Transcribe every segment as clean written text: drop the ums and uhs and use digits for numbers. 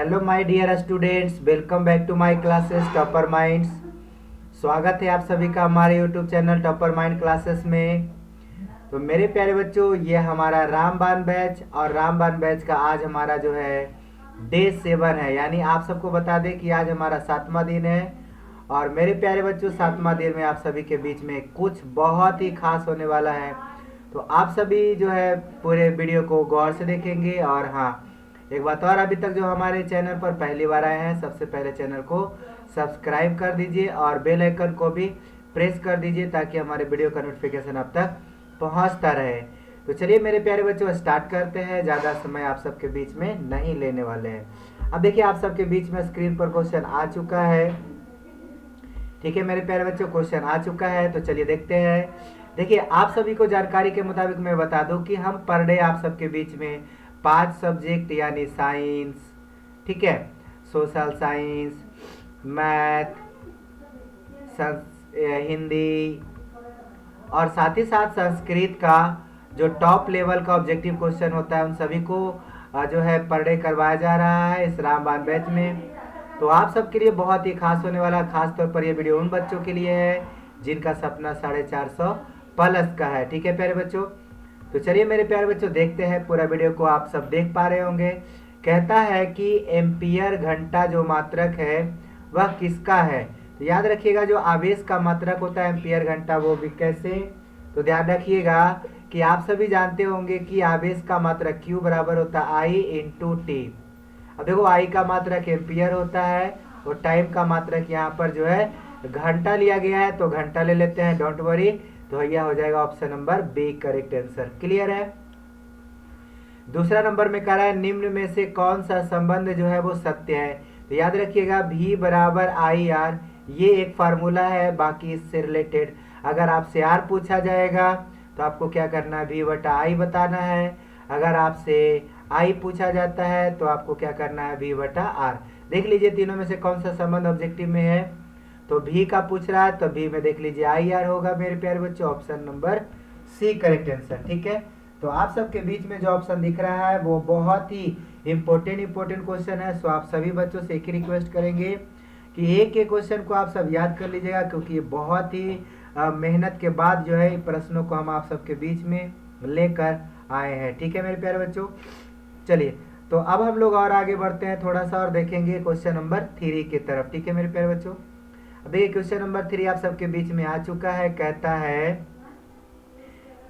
Hello my dear students, welcome back to my classes topper minds. स्वागत है आप सभी का हमारे YouTube channel topper mind classes में। तो मेरे प्यारे बच्चों, ये हमारा रामबान बैच और रामबान बैच का आज हमारा जो है डे 7 है, यानी आप सबको बता दें कि आज हमारा 7वां दिन है। और मेरे प्यारे बच्चों, 7वां दिन में आप सभी के बीच में कुछ बहुत ही खास होने वाला है। तो आप सभी जो है पूरे वीडियो को गौर से देखेंगे। और हाँ, एक बात और, अभी तक जो हमारे चैनल पर पहली बार आए हैं, सबसे पहले चैनल को सब्सक्राइब कर दीजिए और बेल आइकन को भी प्रेस कर दीजिए ताकि हमारे वीडियो का नोटिफिकेशन आप तक पहुंचता रहे। तो चलिए मेरे प्यारे बच्चों, स्टार्ट करते हैं। ज़्यादा समय आप सबके बीच में नहीं लेने वाले हैं। अब देखिए, आप सबके बीच में स्क्रीन पर क्वेश्चन आ चुका है। ठीक है मेरे प्यारे बच्चों, क्वेश्चन आ चुका है, तो चलिए देखते हैं। देखिए, आप सभी को जानकारी के मुताबिक मैं बता दूं कि हम पर डे आप सबके बीच में 5 सब्जेक्ट यानी साइंस, ठीक है, सोशल साइंस, मैथ, हिंदी और साथ ही साथ संस्कृत का जो टॉप लेवल का ऑब्जेक्टिव क्वेश्चन होता है उन सभी को जो है पर डे करवाया जा रहा है इस रामबान बैच में। तो आप सबके लिए बहुत ही खास होने वाला, खास तौर पर ये वीडियो उन बच्चों के लिए है जिनका सपना 450 प्लस का है। ठीक है प्यारे बच्चों, तो चलिए मेरे प्यारे बच्चों देखते हैं पूरा वीडियो को। आप सब देख पा रहे होंगे। कहता है कि एम्पियर घंटा जो मात्रक है वह किसका है। तो याद रखिएगा, जो आवेश का मात्रक होता है एम्पियर घंटा, वो भी कैसे, तो ध्यान रखिएगा कि आप सभी जानते होंगे कि आवेश का मात्रक Q बराबर होता है I इंटू टी। अब देखो, I का मात्रक एम्पियर होता है और टाइम का मात्रक यहाँ पर जो है घंटा लिया गया है, तो घंटा ले लेते हैं, डोंट वरी। तो यह हो जाएगा option number B correct answer. Clear है। दूसरा नंबर में कह रहा है निम्न में से कौन सा संबंध जो है वो सत्य है। तो याद रखिएगा V बराबर आई आर, ये एक फार्मूला है, बाकी इससे रिलेटेड अगर आपसे आर पूछा जाएगा तो आपको क्या करना है, V बटा आई बताना है। अगर आपसे आई पूछा जाता है तो आपको क्या करना है, V बटा आर। देख लीजिए तीनों में से कौन सा संबंध ऑब्जेक्टिव में है। तो V का पूछ रहा है तो V में देख लीजिए आई आर होगा मेरे प्यारे बच्चों, option number C correct answer. ठीक है, तो आप सबके बीच में जो ऑप्शन दिख रहा है वो बहुत ही इम्पोर्टेंट क्वेश्चन है। सो आप सभी बच्चों से एक ही रिक्वेस्ट करेंगे कि एक एक क्वेश्चन को आप सब याद कर लीजिएगा, क्योंकि ये बहुत ही मेहनत के बाद जो है प्रश्नों को हम आप सबके बीच में लेकर आए हैं। ठीक है मेरे प्यारे बच्चों, चलिए तो अब हम लोग और आगे बढ़ते हैं, थोड़ा सा और देखेंगे क्वेश्चन नंबर 3 की तरफ। ठीक है मेरे प्यारे बच्चों, अब देखिए क्वेश्चन नंबर 3 आप सबके बीच में आ चुका है। कहता है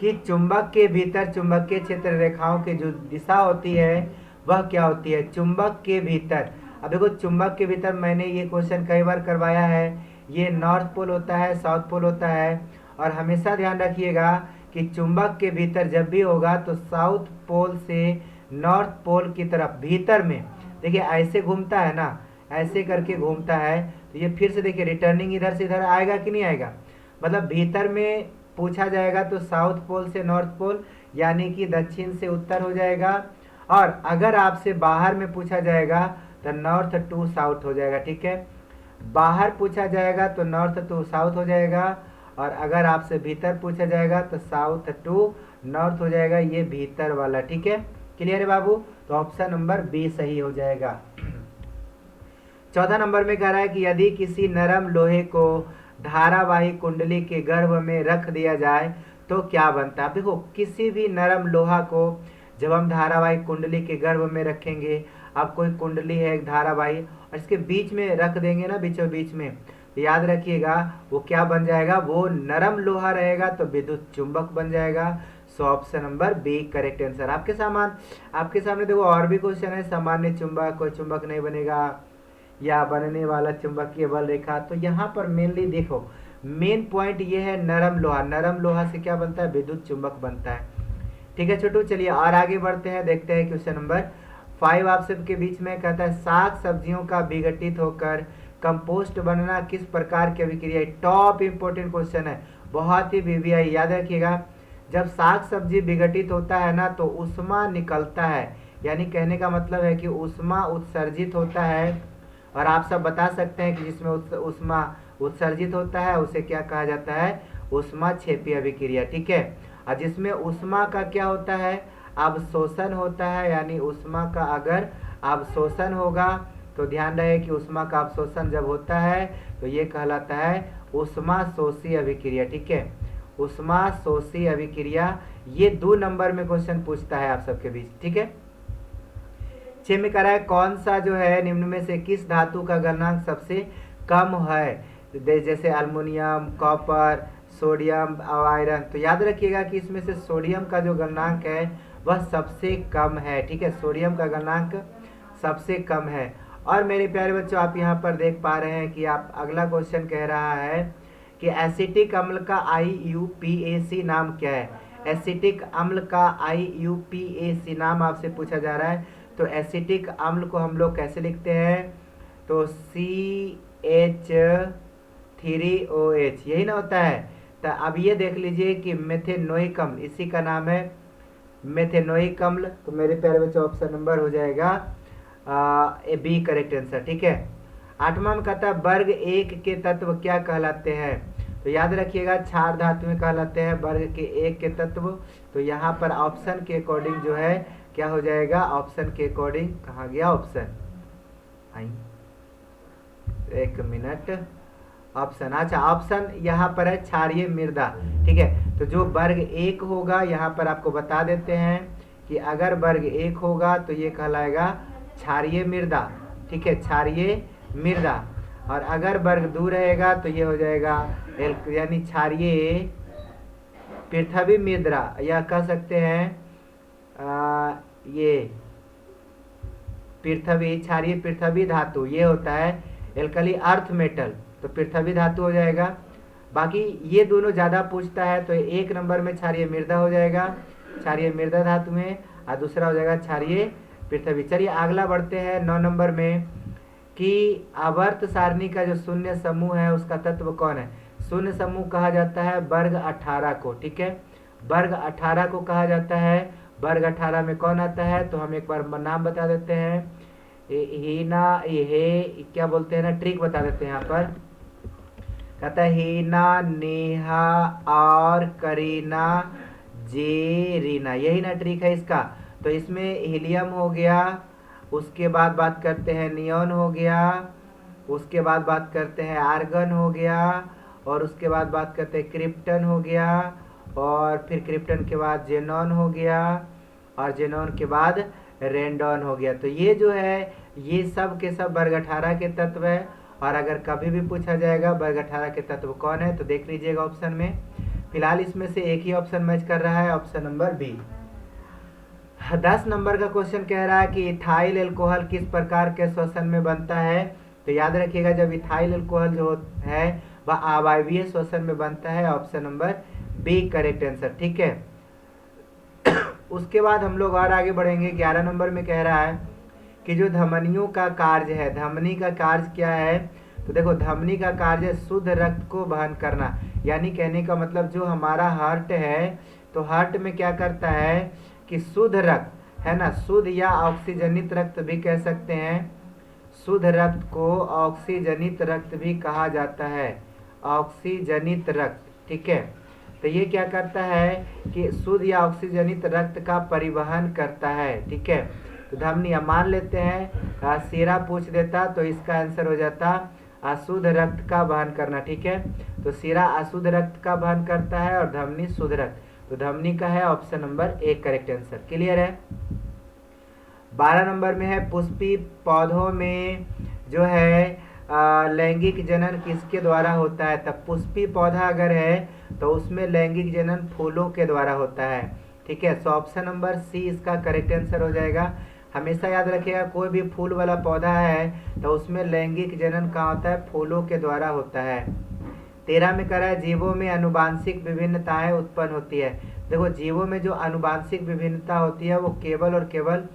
कि चुंबक के भीतर चुंबकीय क्षेत्र रेखाओं की जो दिशा होती है वह क्या होती है। चुंबक के भीतर, अब देखो चुंबक के भीतर मैंने ये क्वेश्चन कई बार करवाया है। ये नॉर्थ पोल होता है, साउथ पोल होता है, और हमेशा ध्यान रखिएगा कि चुंबक के भीतर जब भी होगा तो साउथ पोल से नॉर्थ पोल की तरफ भीतर में, देखिए ऐसे घूमता है ना, ऐसे करके घूमता है, तो ये फिर से देखिए रिटर्निंग इधर से इधर आएगा कि नहीं आएगा। मतलब भीतर में पूछा जाएगा तो साउथ पोल से नॉर्थ पोल यानी कि दक्षिण से उत्तर हो जाएगा। और अगर आपसे बाहर में पूछा जाएगा तो नॉर्थ टू साउथ हो जाएगा। ठीक है, बाहर पूछा जाएगा तो नॉर्थ टू साउथ हो जाएगा, और अगर आपसे भीतर पूछा जाएगा तो साउथ टू नॉर्थ हो जाएगा, ये भीतर वाला। ठीक है, क्लियर है बाबू, तो ऑप्शन नंबर बी सही हो जाएगा। चौथा नंबर में कह रहा है कि यदि किसी नरम लोहे को धारावाही कुंडली के गर्भ में रख दिया जाए तो क्या बनता है। देखो, किसी भी नरम लोहा को जब हम धारावाही कुंडली के गर्भ में रखेंगे, अब कोई कुंडली है एक धारावाही और इसके बीच में रख देंगे ना, बीचों बीच में, तो याद रखिएगा वो क्या बन जाएगा, वो नरम लोहा रहेगा तो विद्युत चुंबक बन जाएगा। So option number B correct answer. आपके सामने देखो और भी क्वेश्चन है, सामान्य चुंबक, कोई चुंबक नहीं बनेगा, या बनने वाला चुंबकीय बल रेखा। तो यहाँ पर मेनली देखो, मेन पॉइंट ये है नरम लोहा। नरम लोहा से क्या बनता है, विद्युत चुंबक बनता है। ठीक है छोटू, चलिए और आगे बढ़ते हैं, देखते हैं क्वेश्चन नंबर 5 आप सबके बीच में। कहता है साग सब्जियों का विघटित होकर कंपोस्ट बनना किस प्रकार की अभिक्रिया है। टॉप इंपोर्टेंट क्वेश्चन है, बहुत ही वीवीआई, याद रखिएगा। जब साग सब्जी विघटित होता है ना तो ऊष्मा निकलता है, यानी कहने का मतलब है कि ऊष्मा उत्सर्जित होता है। और आप सब बता सकते हैं कि जिसमें ऊष्मा उत्सर्जित होता है उसे क्या कहा जाता है, ऊष्मा क्षेपीय अभिक्रिया। ठीक है, और जिसमें ऊष्मा का क्या होता है, अवशोषण होता है, यानी ऊष्मा का अगर अवशोषण होगा, तो ध्यान रहे कि ऊष्मा का अवशोषण जब होता है तो ये कहलाता है ऊष्मा शोषी अभिक्रिया। ठीक है, ऊष्मा शोषी अभिक्रिया, ये 2 नंबर में क्वेश्चन पूछता है आप सबके बीच। ठीक है, 6 में कह रहा है कौन सा जो है निम्न में से किस धातु का गलनांक सबसे कम है, जैसे अल्मुनियम, कॉपर, सोडियम और आयरन। तो याद रखिएगा कि इसमें से सोडियम का जो गलनांक है वह सबसे कम है। ठीक है, सोडियम का गलनांक सबसे कम है। और मेरे प्यारे बच्चों, आप यहाँ पर देख पा रहे हैं कि आप अगला क्वेश्चन कह रहा है कि एसिटिक अम्ल का IUPAC नाम क्या है। एसिटिक अम्ल का IUPAC नाम आपसे पूछा जा रहा है। तो एसिटिक अम्ल को हम लोग कैसे लिखते हैं, तो CH3OH, यही ना होता है। तो अब ये देख लीजिए कि मेथेनोइक अम्ल, इसी का नाम है मेथेनोइक अम्ल। तो मेरे प्यारे बच्चों ऑप्शन नंबर हो जाएगा बी करेक्ट आंसर। ठीक है, 8वां में कहता है वर्ग 1 के तत्व क्या कहलाते हैं। तो याद रखिएगा क्षार धातुएं कहलाते हैं वर्ग के 1 के तत्व। तो यहाँ पर ऑप्शन के अकॉर्डिंग जो है क्या हो जाएगा, ऑप्शन के अकॉर्डिंग कहाँ गया ऑप्शन, आई 1 मिनट, ऑप्शन, अच्छा ऑप्शन यहाँ पर है क्षारीय मृदा। ठीक है, तो जो वर्ग 1 होगा यहाँ पर आपको बता देते हैं कि अगर वर्ग 1 होगा तो ये कहलाएगा क्षारीय मृदा। ठीक है, क्षारीय मृदा। और अगर वर्ग 2 रहेगा तो ये हो जाएगा यानी क्षारीय पृथ्वी मृदा, या कह सकते हैं ये पृथ्वी, क्षारीय पृथ्वी धातु, ये होता है एल्कली अर्थ मेटल, तो पृथ्वी धातु हो जाएगा। बाकी ये दोनों ज़्यादा पूछता है, तो 1 नंबर में क्षारीय मृदा हो जाएगा, क्षारीय मृदा धातु में, और दूसरा हो जाएगा क्षारीय पृथ्वी। चलिए अगला बढ़ते हैं 9 नंबर में कि आवर्त सारणी का जो शून्य समूह है उसका तत्व कौन है। शून्य समूह कहा जाता है वर्ग 18 को। ठीक है, वर्ग 18 को कहा जाता है। वर्ग 18 में कौन आता है, तो हम एक बार नाम बता देते हैं, हीना, ये क्या बोलते हैं ना, ट्रिक बता देते हैं यहाँ पर। कहता है हीना, नेहा और करीना, जेरीना, यही ना ट्रिक है इसका। तो इसमें हीलियम हो गया, उसके बाद बात करते हैं नियॉन हो गया, उसके बाद बात करते हैं आर्गन हो गया, और उसके बाद बात करते हैं क्रिप्टन हो गया, और फिर क्रिप्टन के बाद जेनॉन हो गया, और जेनॉन के बाद रेंडॉन हो गया। तो ये जो है ये सब के सब वर्ग 18 के तत्व है। और अगर कभी भी पूछा जाएगा वर्ग 18 के तत्व कौन है, तो देख लीजिएगा ऑप्शन में। फिलहाल इसमें से एक ही ऑप्शन मैच कर रहा है, ऑप्शन नंबर बी। 10 नंबर का क्वेश्चन कह रहा है कि इथाइल एल्कोहल किस प्रकार के श्वसन में बनता है। तो याद रखिएगा जब इथाइल एल्कोहल जो है वह अवायवीय श्वसन में बनता है, option number B correct answer. ठीक है, उसके बाद हम लोग और आगे बढ़ेंगे। 11 नंबर में कह रहा है कि जो धमनियों का कार्य है, धमनी का कार्य क्या है, तो देखो धमनी का कार्य है शुद्ध रक्त को वहन करना। यानी कहने का मतलब जो हमारा हार्ट है, तो हार्ट में क्या करता है कि शुद्ध रक्त है ना, शुद्ध या ऑक्सीजनित रक्त भी कह सकते हैं, शुद्ध रक्त को ऑक्सीजनित रक्त भी कहा जाता है, ऑक्सीजनित रक्त। ठीक है, तो ये क्या करता है कि शुद्ध या ऑक्सीजनित रक्त का परिवहन करता है। ठीक है, तो धमनी मान लेते हैं सीरा पूछ देता तो इसका आंसर हो जाता अशुद्ध रक्त का वहन करना। ठीक है, तो सीरा अशुद्ध रक्त का वहन करता है और धमनी शुद्ध रक्त, तो धमनी का है option number 1 correct answer. Clear है। 12 नंबर में है पुष्पी पौधों में जो है लैंगिक जनन किसके द्वारा होता है। तब पुष्पी पौधा अगर है तो उसमें लैंगिक जनन फूलों के द्वारा होता है। ठीक है, सो ऑप्शन नंबर सी इसका करेक्ट आंसर हो जाएगा। हमेशा याद रखिएगा कोई भी फूल वाला पौधा है तो उसमें लैंगिक जनन कहाँ होता है, फूलों के द्वारा होता है। 13 में कह रहा है जीवों में अनुवांशिक विभिन्नताएं उत्पन्न होती है। देखो जीवों में जो अनुवांशिक विभिन्नता होती है वो केवल और केवल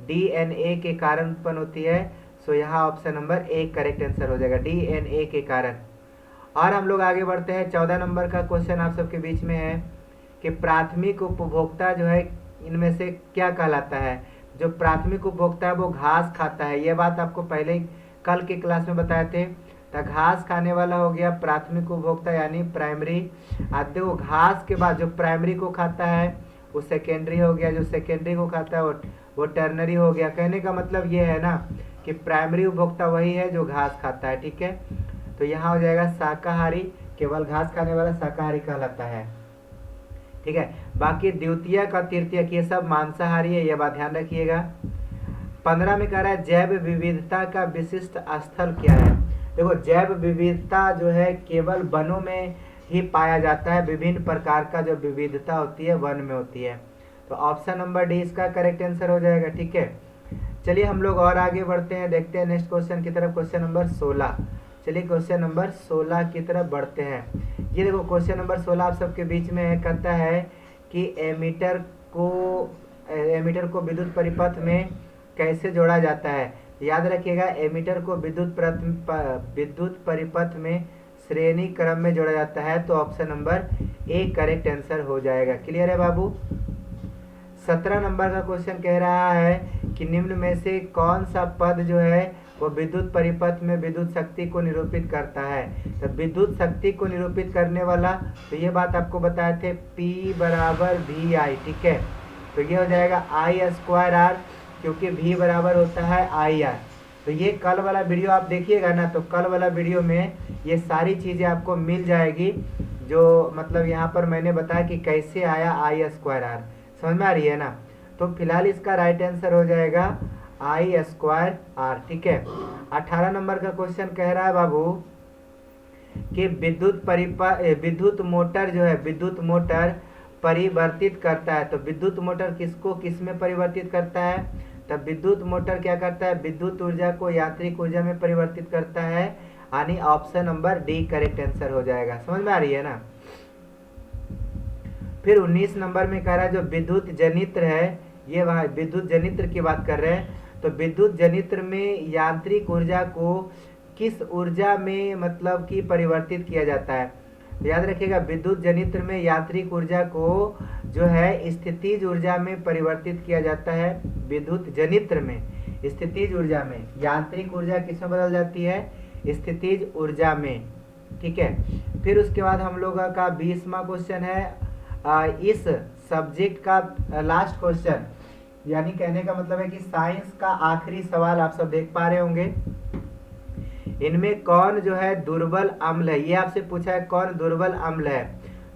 डीएनए के कारण उत्पन्न होती है। सो यहाँ ऑप्शन नंबर 1 करेक्ट आंसर हो जाएगा, डीएनए के कारण। और हम लोग आगे बढ़ते हैं। 14 नंबर का क्वेश्चन आप सबके बीच में है कि प्राथमिक उपभोक्ता जो है इनमें से क्या कहलाता है। जो प्राथमिक उपभोक्ता है वो घास खाता है, ये बात आपको पहले ही कल के क्लास में बताए थे। तो घास खाने वाला हो गया प्राथमिक उपभोक्ता यानी प्राइमरी। देखो घास के बाद जो प्राइमरी को खाता है वो सेकेंडरी हो गया, जो सेकेंडरी को खाता है वो वो टर्नरी हो गया। कहने का मतलब ये है ना कि प्राइमरी उपभोक्ता वही है जो घास खाता है, ठीक है। तो यहाँ हो जाएगा शाकाहारी, केवल घास खाने वाला शाकाहारी कहलाता है, ठीक है। बाकी द्वितीयक और तृतीयक ये सब मांसाहारी है, ये बात ध्यान रखिएगा। 15 में कह रहा है जैव विविधता का विशिष्ट स्थल क्या है। देखो जैव विविधता जो है केवल वनों में ही पाया जाता है, विभिन्न प्रकार का जो विविधता होती है वन में होती है। तो ऑप्शन नंबर डी इसका करेक्ट आंसर हो जाएगा, ठीक है। चलिए हम लोग और आगे बढ़ते हैं, देखते हैं नेक्स्ट क्वेश्चन की तरफ, क्वेश्चन नंबर 16। चलिए क्वेश्चन नंबर 16 की तरफ बढ़ते हैं। ये देखो क्वेश्चन नंबर 16 आप सबके बीच में है, कहता है कि एमीटर को विद्युत परिपथ में कैसे जोड़ा जाता है। याद रखिएगा एमीटर को विद्युत परिपथ में श्रेणी क्रम में जोड़ा जाता है, तो option number A correct answer हो जाएगा। क्लियर है बाबू। 17 नंबर का क्वेश्चन कह रहा है कि निम्न में से कौन सा पद जो है वो विद्युत परिपथ में विद्युत शक्ति को निरूपित करता है। तो विद्युत शक्ति को निरूपित करने वाला, तो ये बात आपको बताए थे P बराबर वी आई, ठीक है। तो ये हो जाएगा आई स्क्वायर आर, क्योंकि V बराबर होता है आई आर। तो ये कल वाला वीडियो आप देखिएगा ना, तो कल वाला वीडियो में ये सारी चीज़ें आपको मिल जाएगी, जो मतलब यहाँ पर मैंने बताया कि कैसे आया आई स्क्वायर आर। समझ में आ रही है ना। तो फिलहाल इसका राइट आंसर हो जाएगा आई स्क्वायर आर, ठीक है। 18 नंबर का क्वेश्चन कह रहा है बाबू कि विद्युत मोटर जो है, विद्युत मोटर परिवर्तित करता है। तो विद्युत मोटर किसको किस में परिवर्तित करता है। तब विद्युत मोटर क्या करता है, विद्युत ऊर्जा को यांत्रिक ऊर्जा में परिवर्तित करता है, यानी option number D correct answer हो जाएगा। समझ में आ रही है ना। फिर 19 नंबर में कह रहा है जो विद्युत जनित्र है, ये वहाँ विद्युत जनित्र की बात कर रहे हैं। तो विद्युत जनित्र में यांत्रिक ऊर्जा को किस ऊर्जा में मतलब कि परिवर्तित किया जाता है। तो याद रखिएगा विद्युत जनित्र में यांत्रिक ऊर्जा को जो है स्थितिज ऊर्जा में परिवर्तित किया जाता है। विद्युत जनित्र में स्थितिज ऊर्जा में, यांत्रिक ऊर्जा किसमें बदल जाती है, स्थितिज ऊर्जा में, ठीक है। फिर उसके बाद हम लोग का 20वां क्वेश्चन है इस सब्जेक्ट का लास्ट क्वेश्चन, यानी कहने का मतलब है कि साइंस का आखिरी सवाल आप सब देख पा रहे होंगे। इनमें कौन जो है दुर्बल अम्ल है, ये आपसे पूछा है कौन दुर्बल अम्ल है।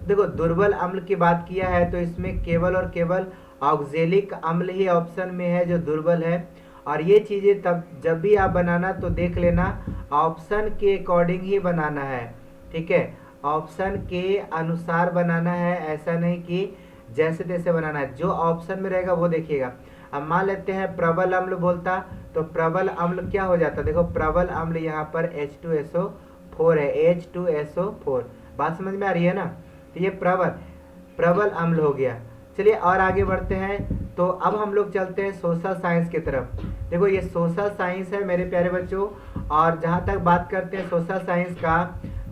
देखो दुर्बल अम्ल की बात किया है तो इसमें केवल और केवल ऑक्जेलिक अम्ल ही ऑप्शन में है जो दुर्बल है। और ये चीज़ें तब जब भी आप बनाना तो देख लेना ऑप्शन के अकॉर्डिंग ही बनाना है, ठीक है। ऑप्शन के अनुसार बनाना है, ऐसा नहीं कि जैसे तैसे बनाना है। जो ऑप्शन में रहेगा वो देखिएगा। अब मान लेते हैं प्रबल अम्ल बोलता, तो प्रबल अम्ल क्या हो जाता, देखो प्रबल अम्ल यहाँ पर H2SO4 है, H2SO4। बात समझ में आ रही है ना। तो ये प्रबल अम्ल हो गया। चलिए और आगे बढ़ते हैं। तो अब हम लोग चलते हैं सोशल साइंस की तरफ। देखो ये सोशल साइंस है मेरे प्यारे बच्चों, और जहाँ तक बात करते हैं सोशल साइंस का,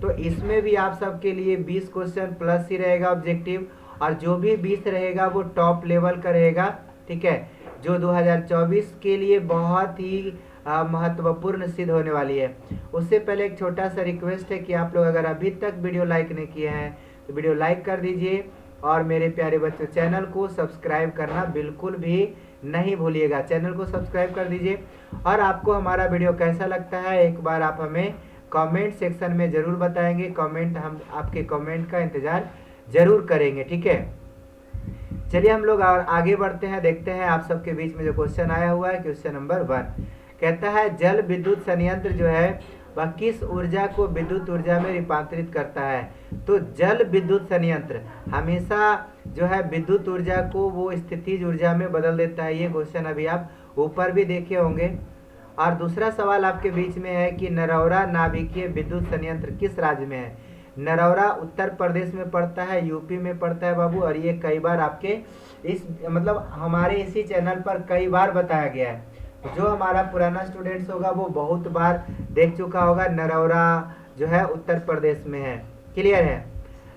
तो इसमें भी आप सबके लिए 20 क्वेश्चन प्लस ही रहेगा ऑब्जेक्टिव, और जो भी 20 रहेगा वो टॉप लेवल का रहेगा, ठीक है, जो 2024 के लिए बहुत ही महत्वपूर्ण सिद्ध होने वाली है। उससे पहले एक छोटा सा रिक्वेस्ट है कि आप लोग अगर अभी तक वीडियो लाइक नहीं किए हैं तो वीडियो लाइक कर दीजिए, और मेरे प्यारे बच्चों चैनल को सब्सक्राइब करना बिल्कुल भी नहीं भूलिएगा। चैनल को सब्सक्राइब कर दीजिए। और आपको हमारा वीडियो कैसा लगता है एक बार आप हमें कमेंट सेक्शन में ज़रूर बताएंगे। हम आपके कमेंट का इंतज़ार ज़रूर करेंगे, ठीक है। चलिए हम लोग आगे बढ़ते हैं, देखते हैं आप सबके बीच में जो क्वेश्चन आया हुआ है। क्वेश्चन नंबर 1 कहता है जल विद्युत संयंत्र जो है वह किस ऊर्जा को विद्युत ऊर्जा में रूपांतरित करता है। तो जल विद्युत संयंत्र हमेशा जो है विद्युत ऊर्जा को वो स्थितिज ऊर्जा में बदल देता है। ये क्वेश्चन अभी आप ऊपर भी देखे होंगे। और दूसरा सवाल आपके बीच में है कि नरौरा नाभिकीय विद्युत संयंत्र किस राज्य में है। नरौरा उत्तर प्रदेश में पड़ता है, यूपी में पड़ता है बाबू। और ये कई बार आपके इस मतलब हमारे इसी चैनल पर कई बार बताया गया है। जो हमारा पुराना स्टूडेंट्स होगा वो बहुत बार देख चुका होगा। नरौरा जो है उत्तर प्रदेश में है, क्लियर है।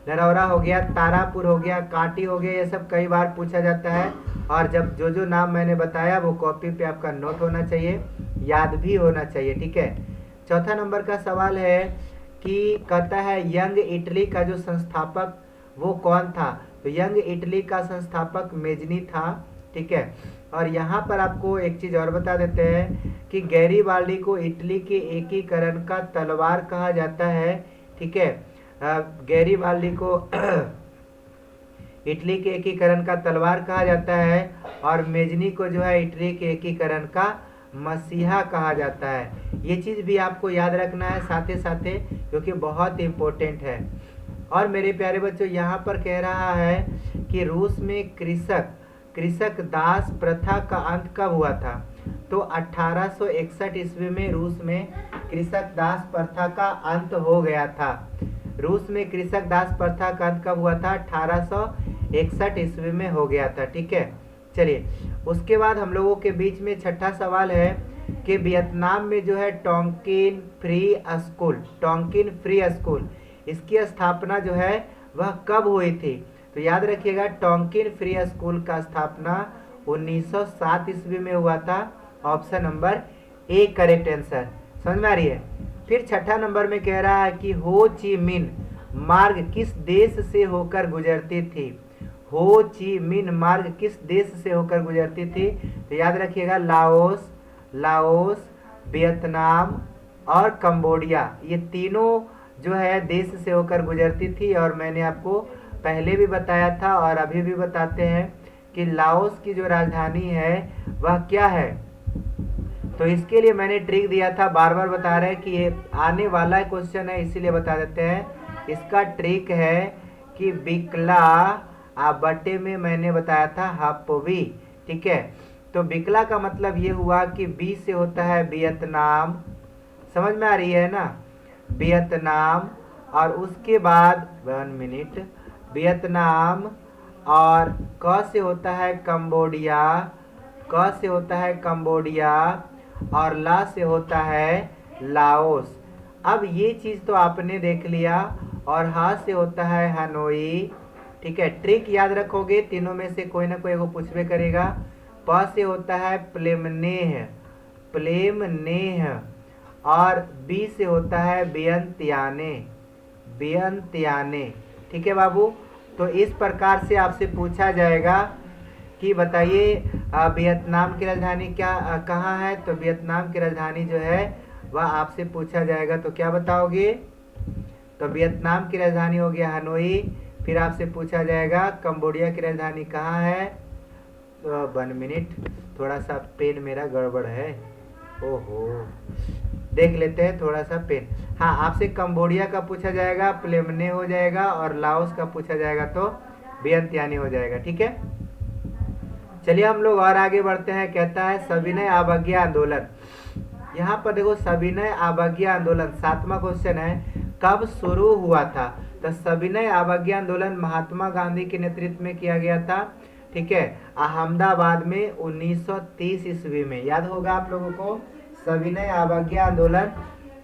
नरौरा हो गया, तारापुर हो गया, काटी हो गया, ये सब कई बार पूछा जाता है। और जब जो नाम मैंने बताया वो कॉपी पे आपका नोट होना चाहिए, याद भी होना चाहिए, ठीक है। चौथा नंबर का सवाल है कि कहता है यंग इटली का जो संस्थापक वो कौन था। तो यंग इटली का संस्थापक मेजनी था, ठीक है। और यहाँ पर आपको एक चीज़ और बता देते हैं कि गैरीबाल्डी को इटली के एकीकरण का तलवार कहा जाता है। ठीक है, गैरीबाल्डी को इटली के एकीकरण का तलवार कहा जाता है और मेजनी को जो है इटली के एकीकरण का मसीहा कहा जाता है। ये चीज़ भी आपको याद रखना है साथ ही साथ, क्योंकि बहुत इम्पोर्टेंट है। और मेरे प्यारे बच्चों, यहाँ पर कह रहा है कि रूस में कृषक दास प्रथा का अंत कब हुआ था? तो 1861 ईस्वी में रूस में कृषक दास प्रथा का अंत हो गया था। रूस में कृषक दास प्रथा का अंत कब हुआ था? 1861 ईस्वी में हो गया था। ठीक है, चलिए उसके बाद हम लोगों के बीच में छठा सवाल है कि वियतनाम में जो है टोंकिन फ्री स्कूल इसकी स्थापना जो है वह कब हुई थी? तो याद रखिएगा, टोंकिन फ्री स्कूल का स्थापना 1907 ईस्वी में हुआ था। Option number A correct answer. समझ में आ रही है? फिर छठा नंबर में कह रहा है कि हो ची मिन्ह मार्ग किस देश से होकर गुजरती थी? हो ची मिन्ह मार्ग किस देश से होकर गुजरती थी? तो याद रखिएगा, लाओस, वियतनाम और कंबोडिया, ये तीनों जो है देश से होकर गुजरती थी। और मैंने आपको पहले भी बताया था और अभी भी बताते हैं कि लाओस की जो राजधानी है वह क्या है। तो इसके लिए मैंने ट्रिक दिया था, बार बार बता रहे हैं कि ये आने वाला क्वेश्चन है इसीलिए बता देते हैं। इसका ट्रिक है कि बिकला बटे में मैंने बताया था हपवी। ठीक है, तो बिकला का मतलब ये हुआ कि बी से होता है वियतनाम, समझ में आ रही है ना, वियतनाम। और उसके बाद 1 मिनट, वियतनाम और क से होता है कंबोडिया, और ला से होता है लाओस। अब ये चीज़ तो आपने देख लिया। और हा से होता है हनोई। ठीक है, ट्रिक याद रखोगे, तीनों में से कोई ना कोई को पूछवे करेगा। प से होता है प्लेमनेह और बी से होता है बियंतियाने। ठीक है बाबू, तो इस प्रकार से आपसे पूछा जाएगा कि बताइए वियतनाम की राजधानी कहाँ है? तो वियतनाम की राजधानी जो है वह आपसे पूछा जाएगा, तो क्या बताओगे? तो वियतनाम की राजधानी हो गया हनोई। फिर आपसे पूछा जाएगा कंबोडिया की राजधानी कहाँ है? तो 1 मिनट, थोड़ा सा पेन मेरा गड़बड़ है, ओहो, देख लेते हैं थोड़ा सा पेन। हाँ, आपसे कंबोडिया का पूछा जाएगा, प्लेमने हो जाएगा, और लाओस का पूछा जाएगा तो वियंतियाने हो जाएगा। ठीक है, चलिए हम लोग और आगे बढ़ते हैं। कहता है सविनय अवज्ञा आंदोलन। यहाँ पर देखो, सविनय अवज्ञा आंदोलन 7वां क्वेश्चन है, कब शुरू हुआ था? तो सविनय अवज्ञा आंदोलन महात्मा गांधी के नेतृत्व में किया गया था। ठीक है, अहमदाबाद में 1930 ईस्वी में। याद होगा आप लोगों को, सविनय अवज्ञा आंदोलन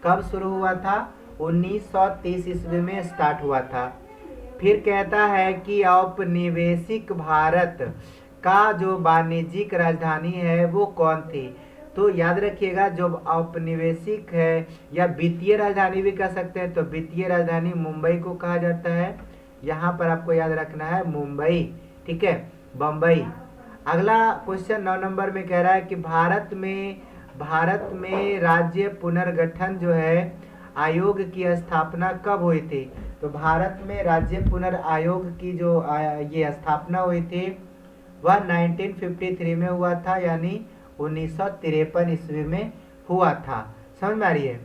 कब शुरू हुआ था? 1930 ईस्वी में स्टार्ट हुआ था। फिर कहता है कि औपनिवेशिक भारत का जो वाणिज्यिक राजधानी है वो कौन थी? तो याद रखिएगा, जो औपनिवेशिक है या वित्तीय राजधानी भी कह सकते हैं, तो वित्तीय राजधानी मुंबई को कहा जाता है। यहाँ पर आपको याद रखना है मुंबई। ठीक है, बम्बई। अगला क्वेश्चन 9 नंबर में कह रहा है कि भारत में राज्य पुनर्गठन जो है आयोग की स्थापना कब हुई थी? तो भारत में राज्य पुनर्आयोग की जो ये स्थापना हुई थी वह 1953 में हुआ था, यानी 1953 ईस्वी में हुआ था। समझ में आ रही है?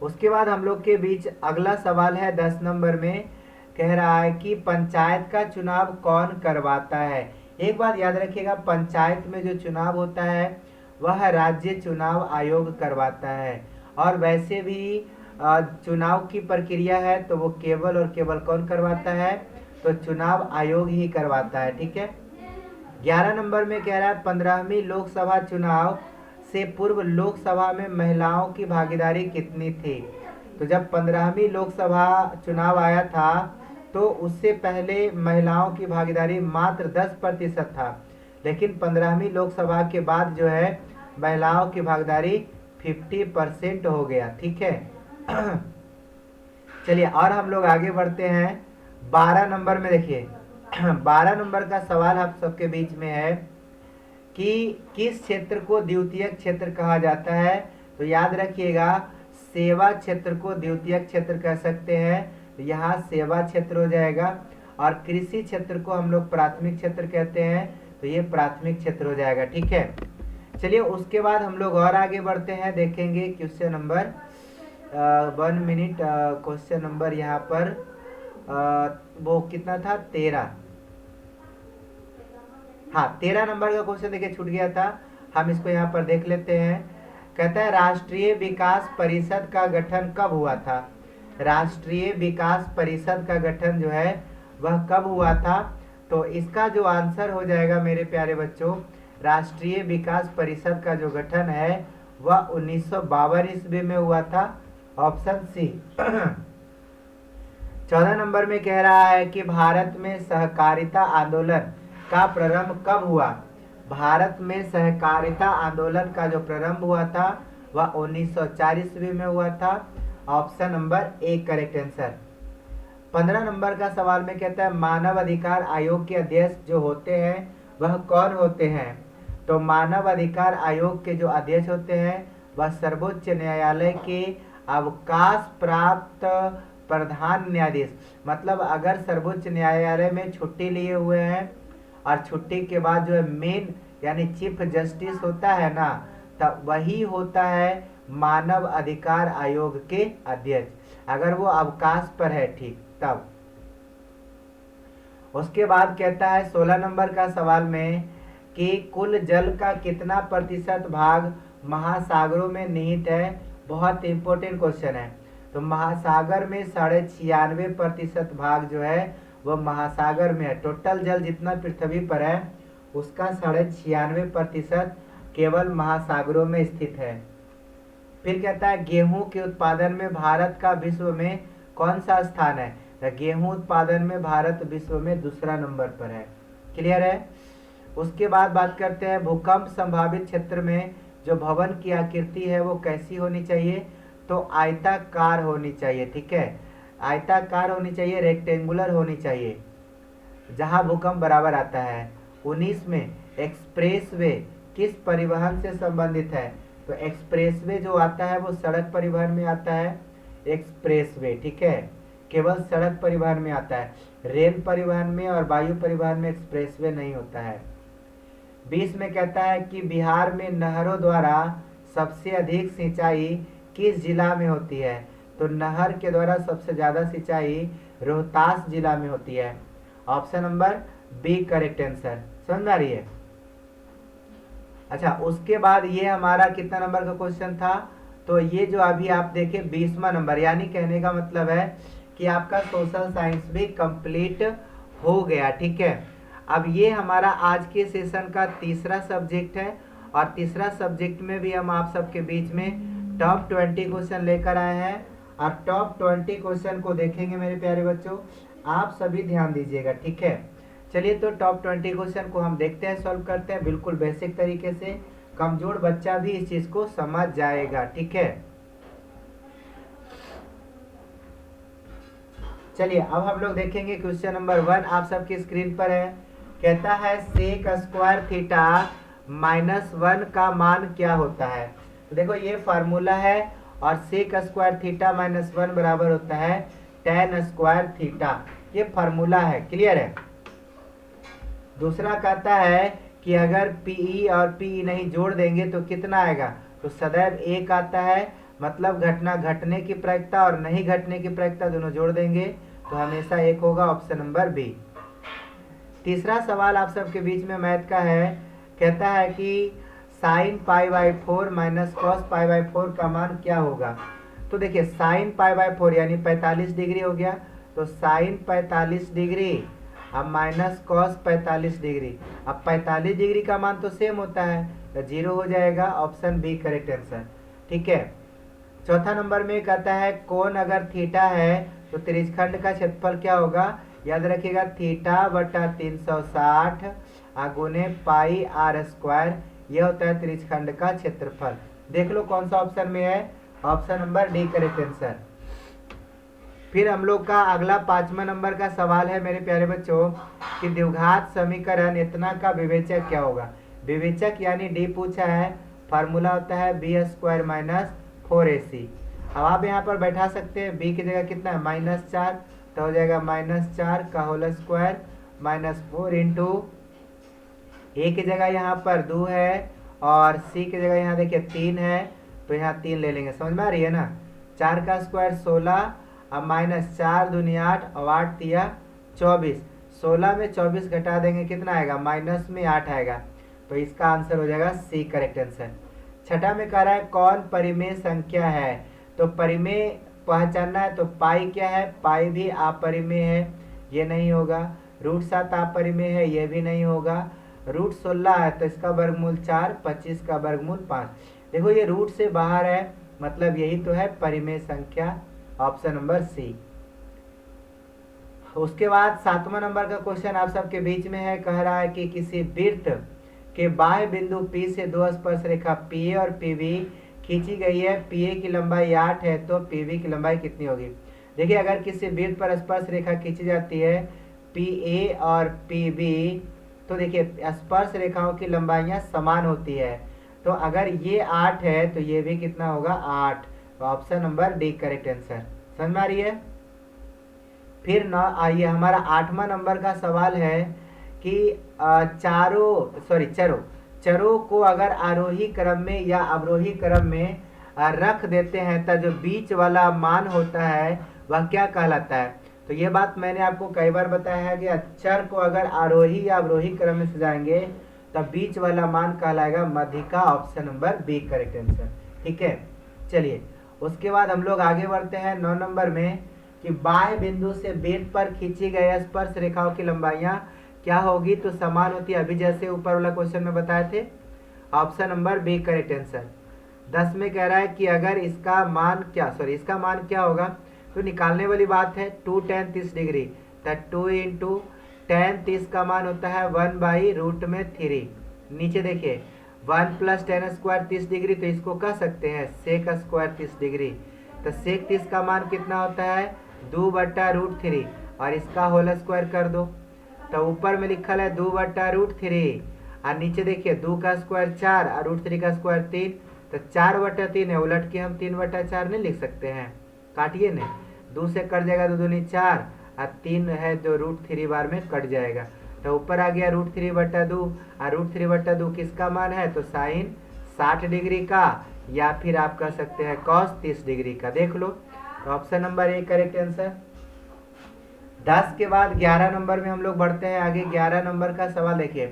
उसके बाद हम लोग के बीच अगला सवाल है 10 नंबर में, कह रहा है कि पंचायत का चुनाव कौन करवाता है? एक बात याद रखिएगा, पंचायत में जो चुनाव होता है वह राज्य चुनाव आयोग करवाता है। और वैसे भी चुनाव की प्रक्रिया है तो वो केवल और केवल कौन करवाता है? तो चुनाव आयोग ही करवाता है। ठीक है, 11 नंबर में कह रहा है 15वीं लोकसभा चुनाव से पूर्व लोकसभा में महिलाओं की भागीदारी कितनी थी? तो जब 15वीं लोकसभा चुनाव आया था तो उससे पहले महिलाओं की भागीदारी मात्र 10% था, लेकिन 15वीं लोकसभा के बाद जो है महिलाओं की भागीदारी 50% हो गया। ठीक है चलिए और हम लोग आगे बढ़ते हैं। 12 नंबर में देखिए 12 नंबर का सवाल आप सबके बीच में है कि किस क्षेत्र को द्वितीयक क्षेत्र कहा जाता है। तो याद रखिएगा, सेवा क्षेत्र को द्वितीयक क्षेत्र कह सकते हैं, तो यहाँ सेवा क्षेत्र हो जाएगा। और कृषि क्षेत्र को हम लोग प्राथमिक क्षेत्र कहते हैं, तो ये प्राथमिक क्षेत्र हो जाएगा। ठीक है, चलिए उसके बाद हम लोग और आगे बढ़ते हैं, देखेंगे question number 1 minute. Question number यहाँ पर वो कितना था, 13। हाँ, 13 नंबर का क्वेश्चन देखिए छूट गया था, हम इसको यहाँ पर देख लेते हैं। कहता है राष्ट्रीय विकास परिषद का गठन कब हुआ था। राष्ट्रीय विकास परिषद का गठन जो है वह कब हुआ था। तो इसका जो आंसर हो जाएगा मेरे प्यारे बच्चों, राष्ट्रीय विकास परिषद का जो गठन है वह 1952 ईस्वी में हुआ था, ऑप्शन सी। 14 नंबर में कह रहा है कि भारत में सहकारिता आंदोलन का प्रारंभ कब हुआ। भारत में सहकारिता आंदोलन का जो प्रारंभ हुआ था वह 1904 ईस्वी में हुआ था, option number A correct answer. 15 number का सवाल में कहता है मानव अधिकार आयोग के अध्यक्ष जो होते हैं वह कौन होते हैं। तो मानव अधिकार आयोग के जो अध्यक्ष होते हैं वह सर्वोच्च न्यायालय के अवकाश प्राप्त प्रधान न्यायाधीश, मतलब अगर सर्वोच्च न्यायालय में छुट्टी लिए हुए हैं और छुट्टी के बाद जो है मेन यानी चीफ जस्टिस होता है ना, तब वही होता है मानव अधिकार आयोग के अध्यक्ष, अगर वो अवकाश पर है ठीक तब। उसके बाद कहता है 16 नंबर का सवाल में कि कुल जल का कितना प्रतिशत भाग महासागरों में निहित है। बहुत इंपॉर्टेंट क्वेश्चन है। तो महासागर में 96.5% भाग जो है वह महासागर में है। टोटल जल जितना पृथ्वी पर है उसका 96.5% केवल महासागरों में स्थित है। फिर कहता है गेहूं के उत्पादन में भारत का विश्व में कौन सा स्थान है। तो गेहूं उत्पादन में भारत विश्व में दूसरा नंबर पर है। क्लियर है। उसके बाद बात करते हैं भूकंप संभावित क्षेत्र में जो भवन की आकृति है वो कैसी होनी चाहिए। तो आयताकार होनी चाहिए। ठीक है, आयताकार होनी चाहिए, रेक्टेंगुलर होनी चाहिए, जहां भूकंप बराबर आता है। 19 में एक्सप्रेसवे किस परिवहन से संबंधित है। तो एक्सप्रेसवे जो आता है वो सड़क परिवहन में आता है। एक्सप्रेसवे ठीक है, केवल सड़क परिवहन में आता है, रेल परिवहन में और वायु परिवहन में एक्सप्रेसवे नहीं होता है। 20 में कहता है कि बिहार में नहरों द्वारा सबसे अधिक सिंचाई किस जिला में होती है। तो नहर के द्वारा सबसे ज्यादा सिंचाई रोहतास जिला में होती है, option number B correct answer. समझ आ रही है। अच्छा, उसके बाद ये हमारा कितना नंबर का क्वेश्चन था। तो ये जो अभी आप देखें 20वां नंबर, यानी कहने का मतलब है कि आपका सोशल साइंस भी कंप्लीट हो गया। ठीक है, अब ये हमारा आज के सेशन का तीसरा सब्जेक्ट है और तीसरा सब्जेक्ट में भी हम आप सबके बीच में टॉप 20 क्वेश्चन लेकर आए हैं और टॉप 20 क्वेश्चन को देखेंगे मेरे प्यारे बच्चों। आप सभी ध्यान दीजिएगा। ठीक है, चलिए तो टॉप 20 क्वेश्चन को हम देखते हैं, सॉल्व करते हैं बिल्कुल बेसिक तरीके से। कमजोर बच्चा भी इस चीज को समझ जाएगा। ठीक है, चलिए अब हम लोग देखेंगे क्वेश्चन नंबर 1 आप सबकी स्क्रीन पर है। कहता है सेक स्क्वायर थीटा -1 का मान क्या होता है। तो देखो ये फार्मूला है और सेक स्क्वायर थीटा -1 बराबर होता है tan स्क्वायर थीटा, ये फार्मूला है। क्लियर है। दूसरा कहता है कि अगर पीई और पीई नहीं जोड़ देंगे तो कितना आएगा। तो सदैव एक आता है, मतलब घटना घटने की प्रायिकता और नहीं घटने की प्रायिकता दोनों जोड़ देंगे तो हमेशा एक होगा, ऑप्शन नंबर बी। तीसरा सवाल आप सबके बीच में मैथ का है। कहता है कि साइन π/4 माइनस कॉस π/4 का मान क्या होगा। तो देखिए साइन π/4 यानी 45 डिग्री हो गया, तो साइन 45 डिग्री अब माइनस कॉस 45 डिग्री। अब 45 डिग्री का मान तो सेम होता है तो 0 हो जाएगा, ऑप्शन बी करेक्ट आंसर। ठीक है। चौथा नंबर में कहता है कोण अगर थीटा है तो त्रिज्यखंड का क्षेत्रफल क्या होगा। याद रखिएगा थीटा बटा 360 गुने πr², यह होता है त्रिज्यखंड का क्षेत्रफल। देख लो कौन सा ऑप्शन में है, option number D correct answer. फिर हम लोग का अगला 5वां नंबर का सवाल है मेरे प्यारे बच्चों कि द्विघात समीकरण इतना का विवेचक क्या होगा। विवेचक यानी डी पूछा है, फार्मूला होता है बी स्क्वायर माइनस 4ac। अब आप यहाँ पर बैठा सकते हैं, बी की जगह कितना है -4, तो हो जाएगा -4 का होल स्क्वायर -4 इंटू ए की जगह यहाँ पर 2 है और सी की जगह यहाँ देखिए 3 है, तो यहाँ 3 ले लेंगे। समझ में आ रही है ना। 4 का स्क्वायर 16, अब -4 दूनी 8 और 8 तिया 24। 16 में 24 घटा देंगे कितना आएगा, माइनस में 8 आएगा, तो इसका आंसर हो जाएगा सी करेक्ट आंसर। छठा में कह रहा है कौन परिमेय संख्या है, तो परिमेय पहचानना है, तो पाई क्या है, पाई भी अपरिमेय है, ये नहीं होगा। √7 अपरिमेय है, ये भी नहीं होगा। √16 है तो इसका वर्गमूल 4, 25 का वर्गमूल 5। देखो ये रूट से बाहर है, मतलब यही तो है परिमेय संख्या, ऑप्शन नंबर सी। उसके बाद 7वां नंबर का क्वेश्चन आप सबके बीच में है, कह रहा है कि किसी वृत्त के बाह्य बिंदु P से दो स्पर्श रेखा PA और PB खींची गई है। PA की लंबाई 8 है तो PB की लंबाई कितनी होगी। देखिए अगर किसी वृत्त पर स्पर्श रेखा खींची जाती है PA और PB, तो देखिए स्पर्श रेखाओं की लंबाइयां समान होती है, तो अगर ये 8 है तो ये भी कितना होगा 8, तो option number D correct answer. समझ में आ रही है। फिर ना आइए हमारा 8वां नंबर का सवाल है कि चरों को अगर आरोही क्रम में या अवरोही क्रम में रख देते हैं तो जो बीच वाला मान होता है वह क्या कहलाता है। तो ये बात मैंने आपको कई बार बताया है कि चर को अगर आरोही या अवरोही क्रम में सजाएंगे तब बीच वाला मान कहलाएगा मध्यिका, option number B correct answer. ठीक है, चलिए उसके बाद हम लोग आगे बढ़ते हैं 9 नंबर में कि बाह्य बिंदु से वृत्त पर खींची गई स्पर्श रेखाओं की लंबाइयां क्या होगी, तो समान होती है, अभी जैसे ऊपर वाला क्वेश्चन में बताए थे, option number B correct answer. 10 में कह रहा है कि अगर इसका मान क्या होगा, तो निकालने वाली बात है 2 tan 30 डिग्री, तो 2 इंटू tan 30 का मान होता है 1/√3। नीचे देखिए 1 + tan स्क्वायर 30 डिग्री, तो इसको कह सकते हैं सेक स्क्वायर 30 डिग्री, तो सेक 30 का मान कितना होता है 2/√3 और इसका होल स्क्वायर कर दो, तो ऊपर में लिखा है 2/√3 और नीचे देखिए 2 का स्क्वायर 4 और √3 का स्क्वायर 3, तो 4/3 है, उलट के हम 3/4 नहीं लिख सकते हैं, काटिए ना, 2 से कट जाएगा 2 दूनी 4 और 3 है जो √3 बार में कट जाएगा, तो ऊपर आ गया √3/2 और √3/2 किसका मान है, तो साइन 60 डिग्री का या फिर आप कह सकते हैं कॉस 30 डिग्री का। देख लो, तो option number A correct answer. 10 के बाद 11 नंबर में हम लोग बढ़ते हैं आगे। 11 नंबर का सवाल देखिए,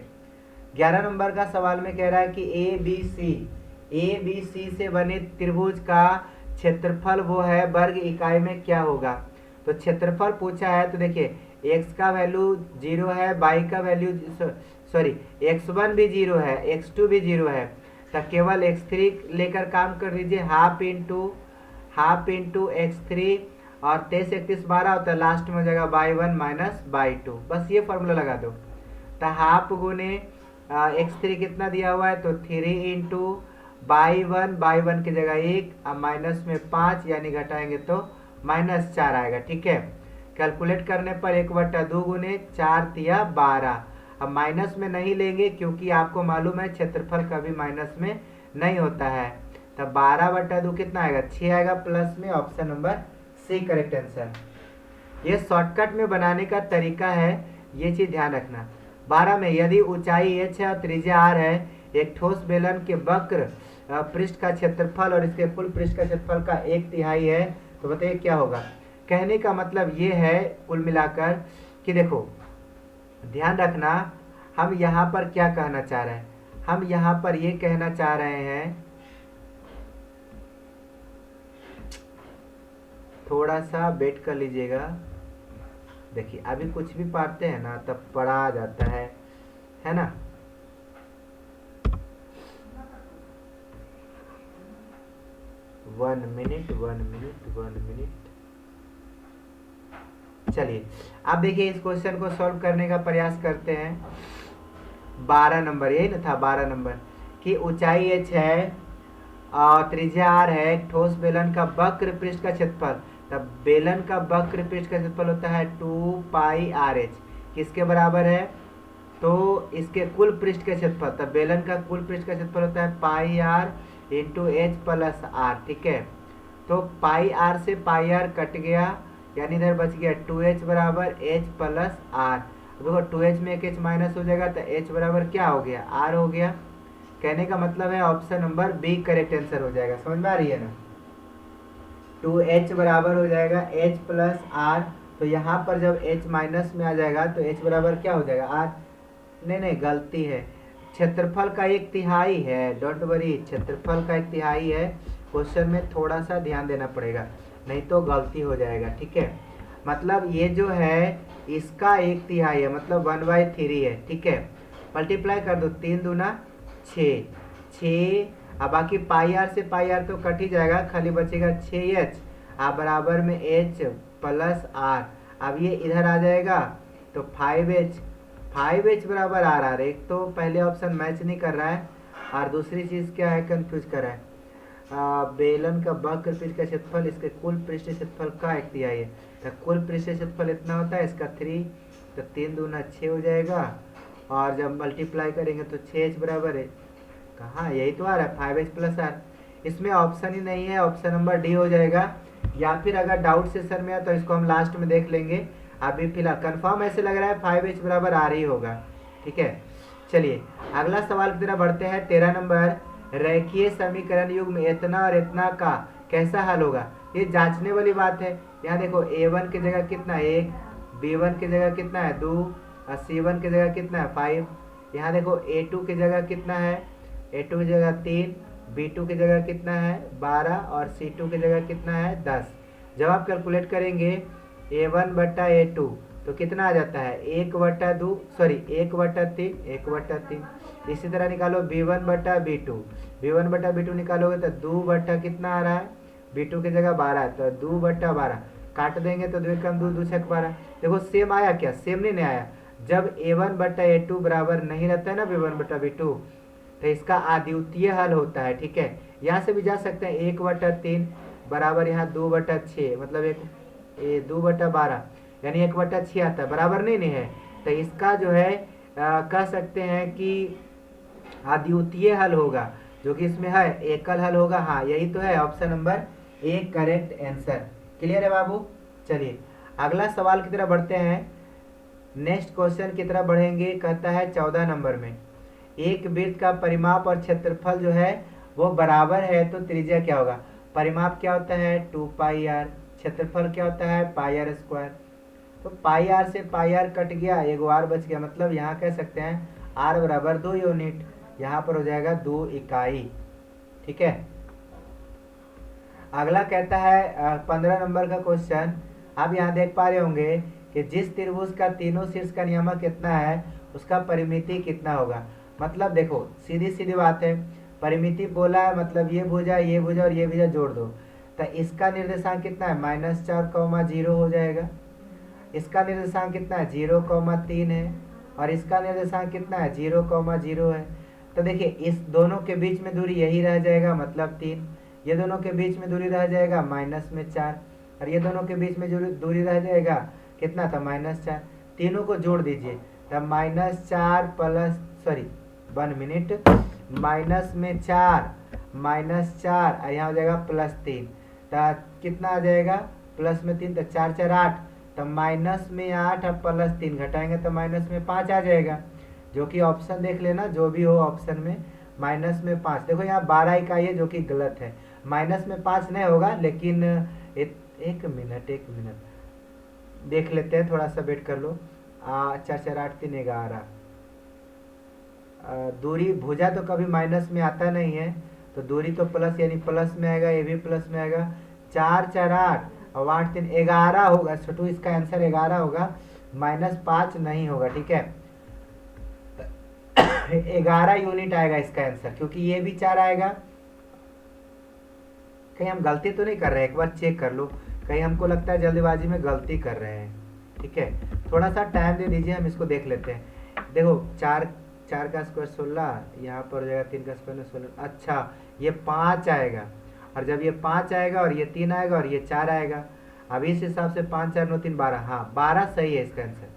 11 नंबर का सवाल में कह रहा है कि ए बी सी से बने त्रिभुज का क्षेत्रफल वो है वर्ग इकाई में क्या होगा। तो क्षेत्रफल पूछा है, तो देखिए x का वैल्यू 0 है, y का वैल्यू x1 भी 0 है, x2 भी 0 है, तो केवल x3 लेकर काम कर लीजिए, हाफ इंटू x3 और 23 31 12 होता है, लास्ट में हो जाएगा y1 माइनस y2, बस ये फॉर्मूला लगा दो। तो हाफ गुने x3 कितना दिया हुआ है, तो 3 इंटू y1 की जगह 1 और माइनस में 5 यानी घटाएंगे तो -4 आएगा। ठीक है, कैलकुलेट करने पर 1/2 गुने 4 तिया 12, अब माइनस में नहीं लेंगे क्योंकि आपको मालूम है क्षेत्रफल कभी माइनस में नहीं होता है, तब 12/2 कितना आएगा 6 आएगा, प्लस में option number C correct answer. ये शॉर्टकट में बनाने का तरीका है, ये चीज ध्यान रखना। 12 में यदि ऊंचाई h है और त्रिज्या r है, एक ठोस बेलन के वक्र पृष्ठ का क्षेत्रफल और इसके कुल पृष्ठ का क्षेत्रफल का 1/3 है, तो बताइए क्या होगा। कहने का मतलब ये है कुल मिलाकर कि देखो ध्यान रखना, हम यहाँ पर क्या कहना चाह रहे हैं, हम यहाँ पर ये कहना चाह रहे हैं, थोड़ा सा वेट कर लीजिएगा। देखिए अभी कुछ भी पढ़ते हैं ना तब पढ़ा जाता है ना। One minute. चलिए अब देखिए इस क्वेश्चन को सॉल्व करने का प्रयास करते हैं। 12 नंबर, यही ना था 12 नंबर, कि ऊंचाई h है और त्रिज्या r है, ठोस बेलन का वक्र पृष्ठ का क्षेत्रफल, तब बेलन का वक्र पृष्ठ का क्षेत्रफल होता है 2πRh, किसके बराबर है तो इसके कुल पृष्ठ का क्षेत्रफल, तब बेलन का कुल पृष्ठ का क्षेत्रफल होता है pi r into h plus r. ठीक है, तो पाई आर से पाई आर कट गया, यानी इधर बच गया 2h बराबर एच प्लस आर। देखो 2h में एक h माइनस हो जाएगा तो h बराबर क्या हो गया, r हो गया। कहने का मतलब है option number B correct answer हो जाएगा। समझ में आ रही है ना? 2h बराबर हो जाएगा h प्लस आर। तो यहाँ पर जब h माइनस में आ जाएगा तो h बराबर क्या हो जाएगा, r। नहीं नहीं, गलती है, क्षेत्रफल का 1/3 है। डोंट वरी, क्षेत्रफल का 1/3 है। क्वेश्चन में थोड़ा सा ध्यान देना पड़ेगा, नहीं तो गलती हो जाएगा। ठीक है, मतलब ये जो है इसका 1/3 है, मतलब 1/3 है। ठीक है, मल्टीप्लाई कर दो, 3 दूना 6। अब बाकी पाई आर से पाई आर तो कट ही जाएगा, खाली बचेगा 6h बराबर में h प्लस आर। अब ये इधर आ जाएगा तो 5h बराबर आर। एक तो पहले ऑप्शन मैच नहीं कर रहा है, और दूसरी चीज़ क्या है, कंफ्यूज कर रहा है। बेलन का वक्र पृष्ठ का क्षेत्रफल इसके कुल पृष्ठ क्षेत्रफल का 1/3 है, तो कुल पृष्ठ क्षेत्रफल इतना होता है, इसका 3, तो 3 दूना 6 हो जाएगा। और जब मल्टीप्लाई करेंगे तो 6h बराबर है, कहाँ, यही तो आ रहा है 5h प्लस आर। इसमें ऑप्शन ही नहीं है, ऑप्शन नंबर डी हो जाएगा। या फिर अगर डाउट सेशन में है तो इसको हम लास्ट में देख लेंगे। अभी फिलहाल कंफर्म ऐसे लग रहा है 5h बराबर आर ही होगा। ठीक है, चलिए अगला सवाल की तरफ बढ़ते हैं। 13 नंबर, रेखीय समीकरण युग्म इतना और इतना का कैसा हल होगा। ये जांचने वाली बात है। यहाँ देखो a1 की जगह कितना है 1, b1 की जगह कितना है 2, और c1 की जगह कितना है 5। यहाँ देखो a2 की जगह कितना है, a2 की जगह 3, b2 की जगह कितना है 12, और c2 की जगह कितना है 10। जब आप कैलकुलेट करेंगे a1 बटा a2 तो कितना आ जाता है 1/2, सॉरी 1/3। इसी तरह निकालो b1 बटा b2 निकालोगे तो 2 बटा कितना आ रहा है, b2 की जगह 12 है तो 2 बटा 12, काट देंगे तो 2 कम 2, 2 छक 12। देखो सेम आया क्या, सेम नहीं आया। जब a1 बटा a2 बराबर नहीं रहता है ना b1 बटा b2, तो इसका अद्वितीय हल होता है। ठीक है, यहाँ से भी जा सकते हैं 1/3 बराबर यहाँ 2/6, मतलब 2/12, यानी 1/6 आता है, बराबर नहीं है। तो इसका जो है कह सकते हैं कि अद्वितीय हल होगा, जो कि इसमें है एकल हल होगा। हाँ यही तो है, option number A correct answer. Clear है बाबू? चलिए अगला सवाल की तरफ बढ़ते हैं। नेक्स्ट क्वेश्चन की तरफ बढ़ेंगे। कहता है 14 नंबर में, एक वृत्त का परिमाप और क्षेत्रफल जो है वो बराबर है तो त्रिज्या क्या होगा। परिमाप क्या होता है 2πr, क्षेत्रफल क्या होता है πr²। तो πr से πr कट गया, एक r बच गया, मतलब यहाँ कह सकते हैं r बराबर 2 यूनिट, यहाँ पर हो जाएगा 2 इकाई। ठीक है, अगला कहता है 15 नंबर का क्वेश्चन। आप यहाँ देख पा रहे होंगे कि जिस त्रिभुज का तीनों शीर्ष का नियमक कितना है उसका परिमिति कितना होगा। मतलब देखो सीधी सीधी बात है, परिमिति बोला है मतलब ये भुजा और ये भुजा जोड़ दो, तो इसका निर्देशांक कितना है -4,0 हो जाएगा। इसका निर्देशांक कितना है 0,3 है, और इसका निर्देशांक कितना है 0,0 है। तो देखिए इस दोनों के बीच में दूरी यही रह जाएगा, मतलब 3। ये दोनों के बीच में दूरी रह जाएगा -4, और ये दोनों के बीच में दूरी रह जाएगा कितना था -4। तीनों को जोड़ दीजिए तब -4 प्लस, सॉरी 1 मिनट, -4 और यहाँ हो जाएगा +3, तो कितना आ जाएगा +3, तो 4 4 8, तो -8 और +3 घटाएंगे तो -5 आ जाएगा, जो कि ऑप्शन देख लेना जो भी हो ऑप्शन में -5। देखो यहाँ 12 इकाई है जो कि गलत है, -5 नहीं होगा, लेकिन एक मिनट देख लेते हैं, थोड़ा सा वेट कर लो। 4 4 8 3 11, दूरी भुजा तो कभी माइनस में आता नहीं है, तो दूरी तो प्लस यानी प्लस में आएगा, ये भी प्लस में आएगा। 4 4 8 और 8 3 11 होगा, छोटू इसका आंसर 11 होगा, -5 नहीं होगा। ठीक है, 11 यूनिट आएगा इसका आंसर, क्योंकि ये भी 4 आएगा। कहीं हम गलती तो नहीं कर रहे हैं, एक बार चेक कर लो, कहीं हमको लगता है जल्दीबाजी में गलती कर रहे हैं। ठीक है, थोड़ा सा टाइम दे दीजिए, हम इसको देख लेते हैं। देखो 4 का स्क्वायर 16, यहाँ पर हो जाएगा 3 का स्क्वायर 16। अच्छा ये 5 आएगा, और जब ये 5 आएगा और ये 3 आएगा और ये 4 आएगा, अब इस हिसाब से 5 4 9 3 12, हाँ 12 सही है इसका आंसर,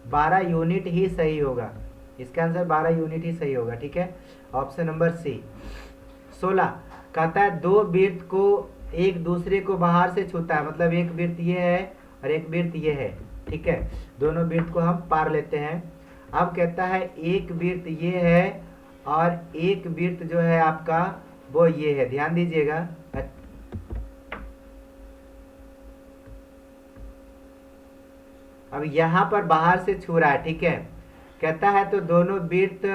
12 यूनिट ही सही होगा। इसका आंसर 12 यूनिट ही सही होगा। ठीक है, ऑप्शन नंबर सी। 16 कहता है दो वृत्त को एक दूसरे को बाहर से छूता है, मतलब एक वृत्त ये है और एक वृत्त ये है। ठीक है, दोनों वृत्त को हम पार लेते हैं। अब कहता है एक वृत्त ये है और एक वृत्त जो है आपका वो ये है, ध्यान दीजिएगा। अब यहाँ पर बाहर से छू रहा है। ठीक है, कहता है तो दोनों वृत्त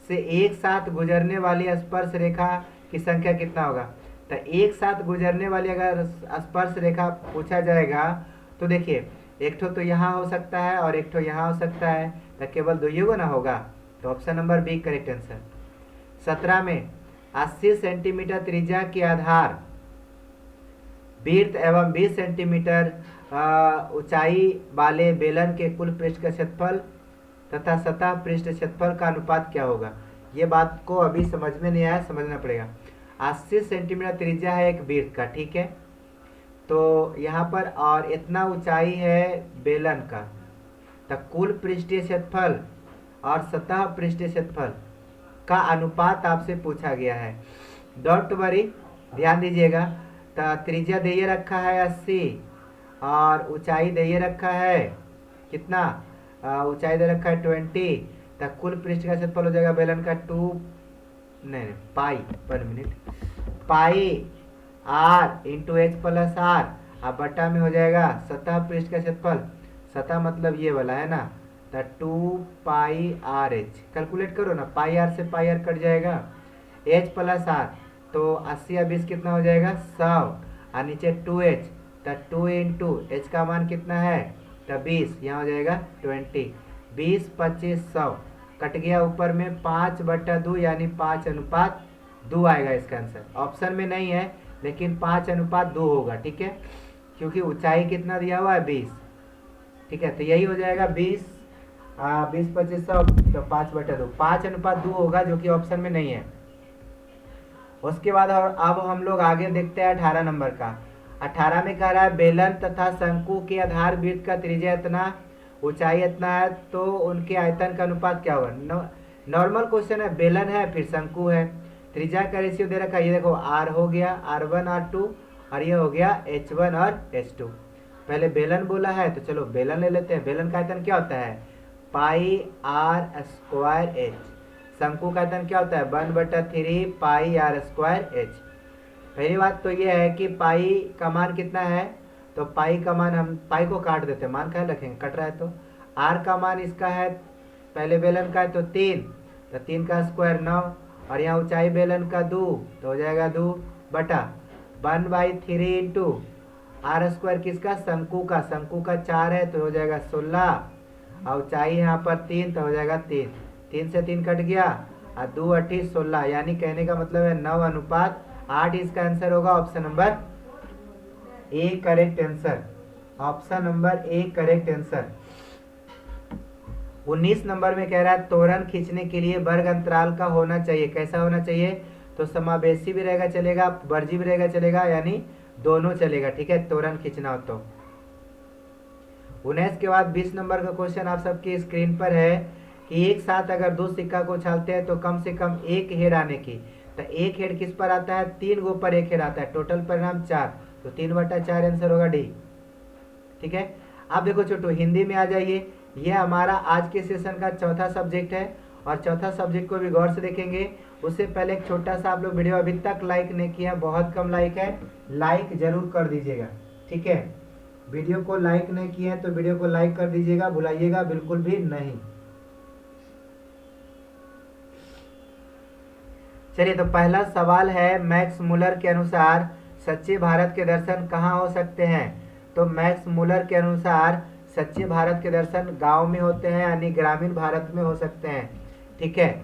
से एक साथ गुजरने वाली स्पर्श रेखा की संख्या कितना होगा। तो एक साथ गुजरने वाली अगर स्पर्श रेखा पूछा जाएगा तो देखिए एक ठो तो यहाँ हो सकता है और एक ठो यहाँ हो सकता है, तो केवल दो ही ना होगा। तो option number B correct answer. 17 में 80 सेंटीमीटर त्रिज्या के आधार वृत्त एवं 20 सेंटीमीटर ऊंचाई वाले बेलन के कुल पृष्ठ का क्षेत्रफल तथा सतह पृष्ठ क्षेत्रफल का अनुपात क्या होगा। ये बात को अभी समझ में नहीं आया, समझना पड़ेगा। 80 सेंटीमीटर त्रिज्या है एक वृत्त का। ठीक है, तो यहाँ पर और इतना ऊंचाई है बेलन का, तो कुल पृष्ठीय क्षेत्रफल और सतह पृष्ठीय क्षेत्रफल का अनुपात आपसे पूछा गया है। डोंट वरी, ध्यान दीजिएगा। तो त्रिज्या दे रखा है 80 और ऊंचाई दे रखा है कितना, ऊंचाई दे रखा है 20, तो कुल पृष्ठ का क्षेत्रफल हो जाएगा बेलन का 2 नहीं पाई पर minute pi r into h plus r, अब बटा में हो जाएगा सतह पृष्ठ का क्षेत्रफल, सतह मतलब ये वाला है ना, तो 2 पाई आर एच। कैलकुलेट करो ना, पाई आर से पाई आर कट जाएगा, एच प्लस आर तो 80 या 20 कितना हो जाएगा 100 और नीचे 2h, तो 2 इंटू एच का मान कितना है तो 20, यहाँ हो जाएगा 20, 20 25 100 कट गया, ऊपर में 5/2 यानी 5:2 आएगा इसका आंसर। ऑप्शन में नहीं है लेकिन 5:2 होगा। ठीक है, क्योंकि ऊंचाई कितना दिया हुआ है 20। ठीक है, तो यही हो जाएगा 20 20 25 100 तो 5/2, 5:2 होगा जो कि ऑप्शन में नहीं है। उसके बाद और अब हम लोग आगे देखते हैं 18 नंबर का। 18 में कह रहा है बेलन तथा शंकु के आधार वृत्त का त्रिज्या इतना ऊंचाई इतना है तो उनके आयतन का अनुपात क्या होगा। नॉर्मल क्वेश्चन है, बेलन है फिर शंकु है, त्रिज्या का रेशियो दे रखा है, ये देखो आर हो गया R1 R2 और ये हो गया H1 और H2। पहले बेलन बोला है तो चलो बेलन ले लेते हैं। बेलन का आयतन क्या होता है पाई आर स्क्वायर एच, शंकु का आयतन क्या होता है 1/3 पाई आर स्क्वायर एच। पहली बात तो ये है कि पाई का मान कितना है, तो पाई का मान हम पाई को काट देते हैं, मान क्या रखेंगे कट रहा है, तो आर का मान इसका है पहले बेलन का है तो 3, तो 3 का स्क्वायर 9 और यहाँ ऊंचाई बेलन का 2 तो हो जाएगा 2/1/3 इंटू आर स्क्वायर किसका शंकु का, शंकु का 4 है तो हो जाएगा 16 और ऊंचाई यहाँ पर 3 तो हो जाएगा 3, 3 से 3 कट गया और 2 8 16, यानी कहने का मतलब है 9:8 इसका आंसर होगा। Option number A correct answer, option number A correct answer. 19 number में कह रहा है तोरण खींचने के लिए वर्ग अंतराल का होना चाहिए, कैसा होना चाहिए, तो समावेशी भी रहेगा चलेगा, वर्जी भी रहेगा चलेगा, यानी दोनों चलेगा। ठीक है, तोरण खींचना हो तो। 19 के बाद 20 नंबर का क्वेश्चन आप सबकी स्क्रीन पर है कि एक साथ अगर दो सिक्का को उछालते हैं तो कम से कम एक हेड आने की, तो एक हेड किस पर आता है 3 गो पर एक हेड आता है, टोटल परिणाम 4, तो 3/4 आंसर होगा डी। ठीक है, आप देखो छोटू हिंदी में आ जाइए, यह हमारा आज के सेशन का चौथा सब्जेक्ट है और चौथा सब्जेक्ट को भी गौर से देखेंगे। उससे पहले एक छोटा सा आप लोग वीडियो अभी तक लाइक नहीं किया, बहुत कम लाइक है, लाइक जरूर कर दीजिएगा। ठीक है, वीडियो को लाइक नहीं किया है तो वीडियो को लाइक कर दीजिएगा, भुलाइएगा बिल्कुल भी नहीं। चलिए, तो पहला सवाल है मैक्स मुलर के अनुसार सच्चे भारत के दर्शन कहाँ हो सकते हैं, तो मैक्स मुलर के अनुसार सच्चे भारत के दर्शन गांव में होते हैं, यानी ग्रामीण भारत में हो सकते हैं। ठीक है,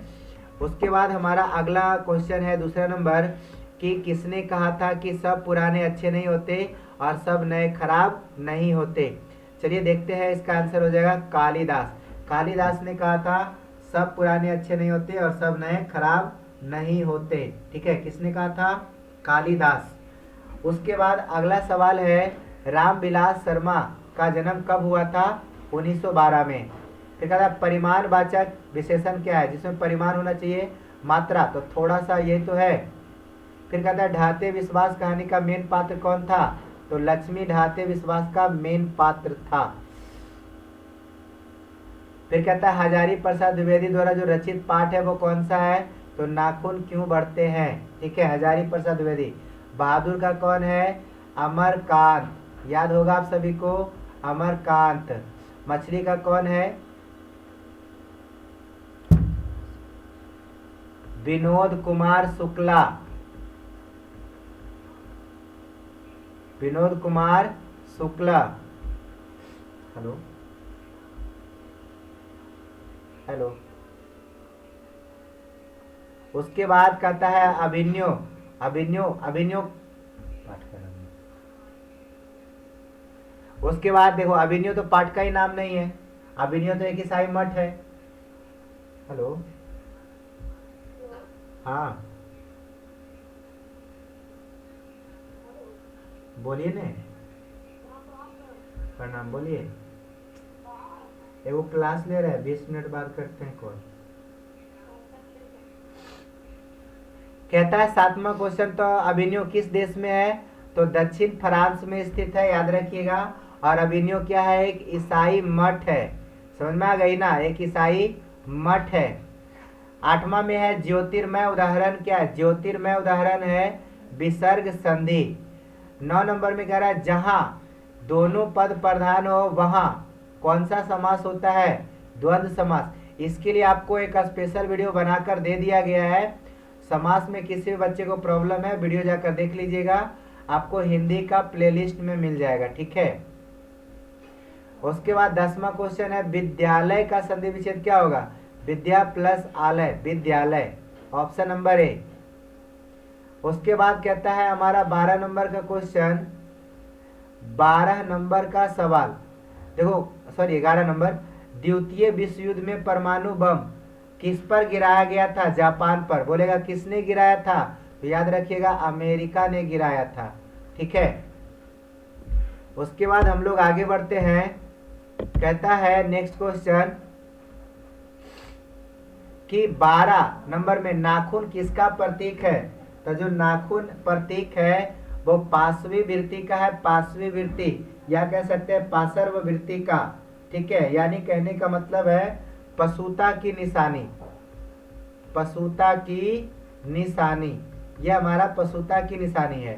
उसके बाद हमारा अगला क्वेश्चन है दूसरा नंबर कि किसने कहा था कि सब पुराने अच्छे नहीं होते और सब नए खराब नहीं होते। चलिए देखते हैं, इसका आंसर हो जाएगा कालिदास। कालिदास ने कहा था सब पुराने अच्छे नहीं होते और सब नए खराब नहीं होते। ठीक है, किसने कहा था कालिदास। उसके बाद अगला सवाल है रामविलास शर्मा का जन्म कब हुआ था 1912 में, फिर कहता है परिमाणवाचक विशेषण क्या है, जिसमें परिमाण होना चाहिए, मात्रा, तो थोड़ा सा ये तो है। फिर कहता है ढाते विश्वास कहानी का मेन पात्र कौन था, तो लक्ष्मी ढाते विश्वास का मेन पात्र था। फिर कहता है हजारी प्रसाद द्विवेदी द्वारा जो रचित पाठ है वो कौन सा है, तो नाखून क्यों बढ़ते हैं, ठीक है, हजारी प्रसाद द्विवेदी। बहादुर का कौन है, अमरकांत, याद होगा आप सभी को, अमरकांत। मछली का कौन है, विनोद कुमार शुक्ला, विनोद कुमार शुक्ला। Hello hello. उसके बाद कहता है अभिन्यो, अभिन्यो अभिन्यो पाठ का नाम। उसके बाद देखो अभिन्यो तो पाठ का ही नाम नहीं है, अभिन्यो तो एक ईसाई मठ है। हेलो, हाँ बोलिए ने, प्रणाम बोलिए। वो क्लास ले रहा है, 20 मिनट बाद करते हैं कॉल। कहता है 7वां क्वेश्चन, तो अभिनयो किस देश में है, तो दक्षिण फ्रांस में स्थित है, याद रखिएगा। और अभिनयो क्या है, एक ईसाई मठ है, समझ में आ गई ना, एक ईसाई मठ है। 8वां में है ज्योतिर्मय उदाहरण क्या है, ज्योतिर्मय उदाहरण है विसर्ग संधि। 9 नंबर में कह रहा है जहां दोनों पद प्रधान हो वहां कौन सा समास होता है, द्वंद्व समास। इसके लिए आपको एक स्पेशल वीडियो बनाकर दे दिया गया है। समास में किसी भी बच्चे को प्रॉब्लम है, वीडियो जाकर देख लीजिएगा, आपको हिंदी का प्लेलिस्ट में मिल जाएगा, ठीक है। उसके बाद 10वां क्वेश्चन है विद्यालय का संधि विच्छेद क्या होगा, विद्या प्लस आलय, विद्यालय, ऑप्शन नंबर ए। उसके बाद कहता है हमारा 12 नंबर का क्वेश्चन, 12 नंबर का सवाल देखो, सॉरी 11 नंबर, द्वितीय विश्व युद्ध में परमाणु बम किस पर गिराया गया था, जापान पर। बोलेगा किसने गिराया था, तो याद रखिएगा अमेरिका ने गिराया था, ठीक है। उसके बाद हम लोग आगे बढ़ते हैं। कहता है नेक्स्ट क्वेश्चन कि 12 नंबर में नाखून किसका प्रतीक है, तो जो नाखून प्रतीक है वो पांचवी वृत्ति का है, पांचवी वृत्ति, या कह सकते हैं पार्श्व वृत्ति का, ठीक है। यानी कहने का मतलब है पशुता की निशानी, पशुता की निशानी, यह हमारा पशुता की निशानी है।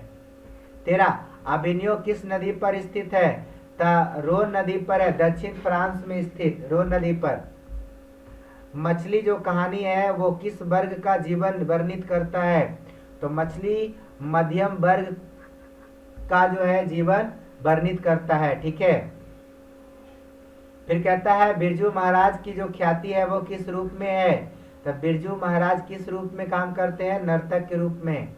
13 अभिनयो किस नदी पर स्थित है, रोन नदी पर है, दक्षिण फ्रांस में स्थित रोन नदी पर। मछली जो कहानी है वो किस वर्ग का जीवन वर्णित करता है, तो मछली मध्यम वर्ग का जो है जीवन वर्णित करता है, ठीक है। फिर कहता है बिरजू महाराज की जो ख्याति है वो किस रूप में है, तो बिरजू महाराज किस रूप में काम करते हैं, नर्तक के रूप में।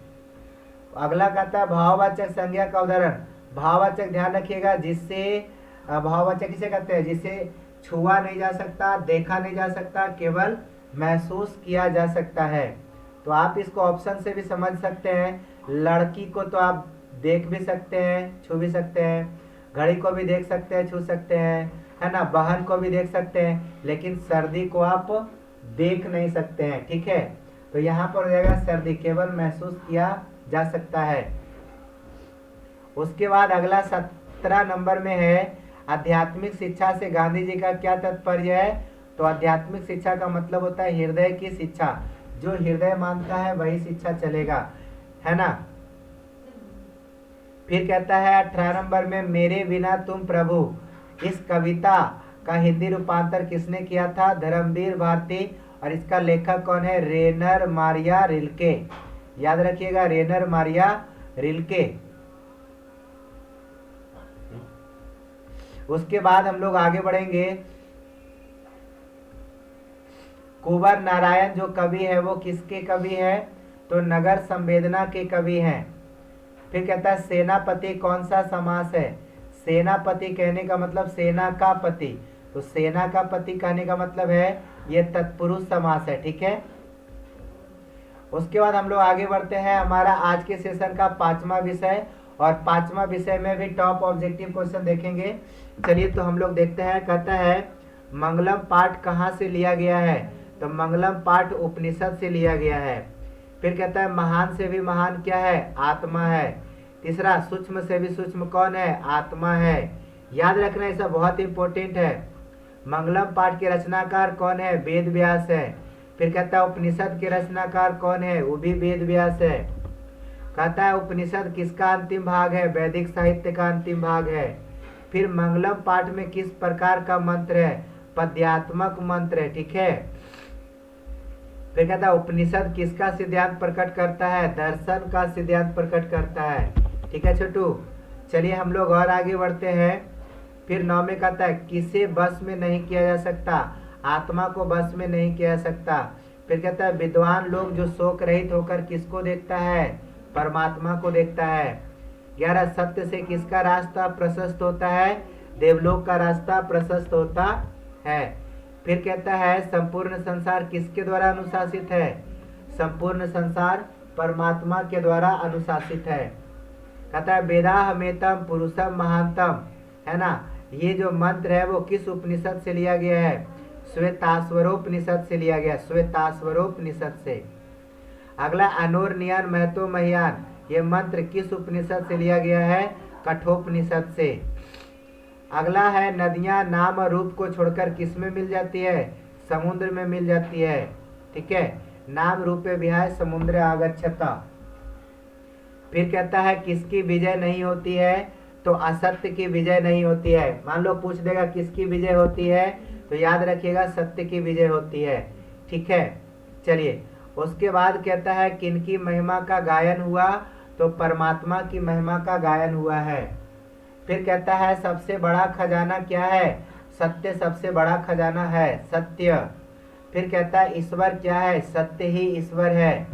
अगला कहता है भाववाचक संज्ञा का उदाहरण, भाववाचक ध्यान रखिएगा, जिससे भाववाचक किसे कहते हैं, जिसे छुआ नहीं जा सकता, देखा नहीं जा सकता, केवल महसूस किया जा सकता है। तो आप इसको ऑप्शन से भी समझ सकते हैं, लड़की को तो आप देख भी सकते हैं, छू भी सकते हैं, घड़ी को भी देख सकते हैं, छू सकते हैं, है ना, बहन को भी देख सकते हैं, लेकिन सर्दी को आप देख नहीं सकते हैं, ठीक है। तो यहाँ पर हो जाएगा सर्दी, केवल महसूस किया जा सकता है। उसके बाद अगला 17 नंबर में है आध्यात्मिक शिक्षा से गांधी जी का क्या तात्पर्य है, तो आध्यात्मिक शिक्षा का मतलब होता है हृदय की शिक्षा, जो हृदय मानता है वही शिक्षा चलेगा, है ना। फिर कहता है 18 नंबर में मेरे बिना तुम प्रभु, इस कविता का हिंदी रूपांतर किसने किया था, धर्मवीर भारती, और इसका लेखक कौन है, रेनर मारिया रिल्के, याद रखिएगा रेनर मारिया रिल्के। उसके बाद हम लोग आगे बढ़ेंगे, कुंवर नारायण जो कवि है वो किसके कवि है, तो नगर संवेदना के कवि हैं। फिर कहता है सेनापति कौन सा समास है, सेनापति कहने का मतलब सेना का पति, तो सेना का पति कहने का मतलब है ये तत्पुरुष समास है, ठीक है। उसके बाद हम लोग आगे बढ़ते हैं, हमारा आज के सेशन का 5वां विषय, और 5वां विषय में भी टॉप ऑब्जेक्टिव क्वेश्चन देखेंगे। चलिए तो हम लोग देखते हैं। कहता है मंगलम पाठ कहाँ से लिया गया है? तो मंगलम पाठ उपनिषद से लिया गया है। फिर कहता है महान से भी महान क्या है? आत्मा है। तीसरा, सूक्ष्म से भी सूक्ष्म कौन है? आत्मा है। याद रखना, ये सब बहुत इंपॉर्टेंट है। मंगलम पाठ के रचनाकार कौन है? वेद व्यास है। फिर कहता है उपनिषद के रचनाकार कौन है? वो भी वेद व्यास है। कहता है उपनिषद किसका अंतिम भाग है? वैदिक साहित्य का अंतिम भाग है। फिर मंगलम पाठ में किस प्रकार का मंत्र है? पद्यात्मक मंत्र है। ठीक है। फिर कहता है उपनिषद किसका सिद्धांत प्रकट करता है? दर्शन का सिद्धांत प्रकट करता है। ठीक है छोटू, चलिए हम लोग और आगे बढ़ते हैं। फिर 9 में कहता है किसे बस में नहीं किया जा सकता? आत्मा को बस में नहीं किया जा सकता। फिर कहता है विद्वान लोग जो शोक रहित होकर किसको देखता है? परमात्मा को देखता है। 11, सत्य से किसका रास्ता प्रशस्त होता है? देवलोक का रास्ता प्रशस्त होता है। फिर कहता है संपूर्ण संसार किसके द्वारा अनुशासित है? संपूर्ण संसार परमात्मा के द्वारा अनुशासित है। कहता है वेदा हमेतम पुरुषम महानतम, है ना। ये जो मंत्र है वो किस उपनिषद से लिया गया है? श्वेताश्वरोपनिषद से लिया गया, श्वेताश्वरोपनिषद से। अगला अनोरनियान महतो महियान, ये मंत्र किस उपनिषद से लिया गया है? कठोपनिषद से। अगला है नदियां नाम और रूप को छोड़कर किस में मिल जाती है? समुद्र में मिल जाती है। ठीक है, नाम रूपे विहाय समुद्र आगच्छता। फिर कहता है किसकी विजय नहीं होती है? तो असत्य की विजय नहीं होती है। मान लो पूछ देगा किसकी विजय होती है, तो याद रखिएगा सत्य की विजय होती है। ठीक है, चलिए उसके बाद कहता है किनकी महिमा का गायन हुआ? तो परमात्मा की महिमा का गायन हुआ है। फिर कहता है सबसे बड़ा खजाना क्या है? सत्य सबसे बड़ा खजाना है, सत्य। फिर कहता है ईश्वर क्या है? सत्य ही ईश्वर है।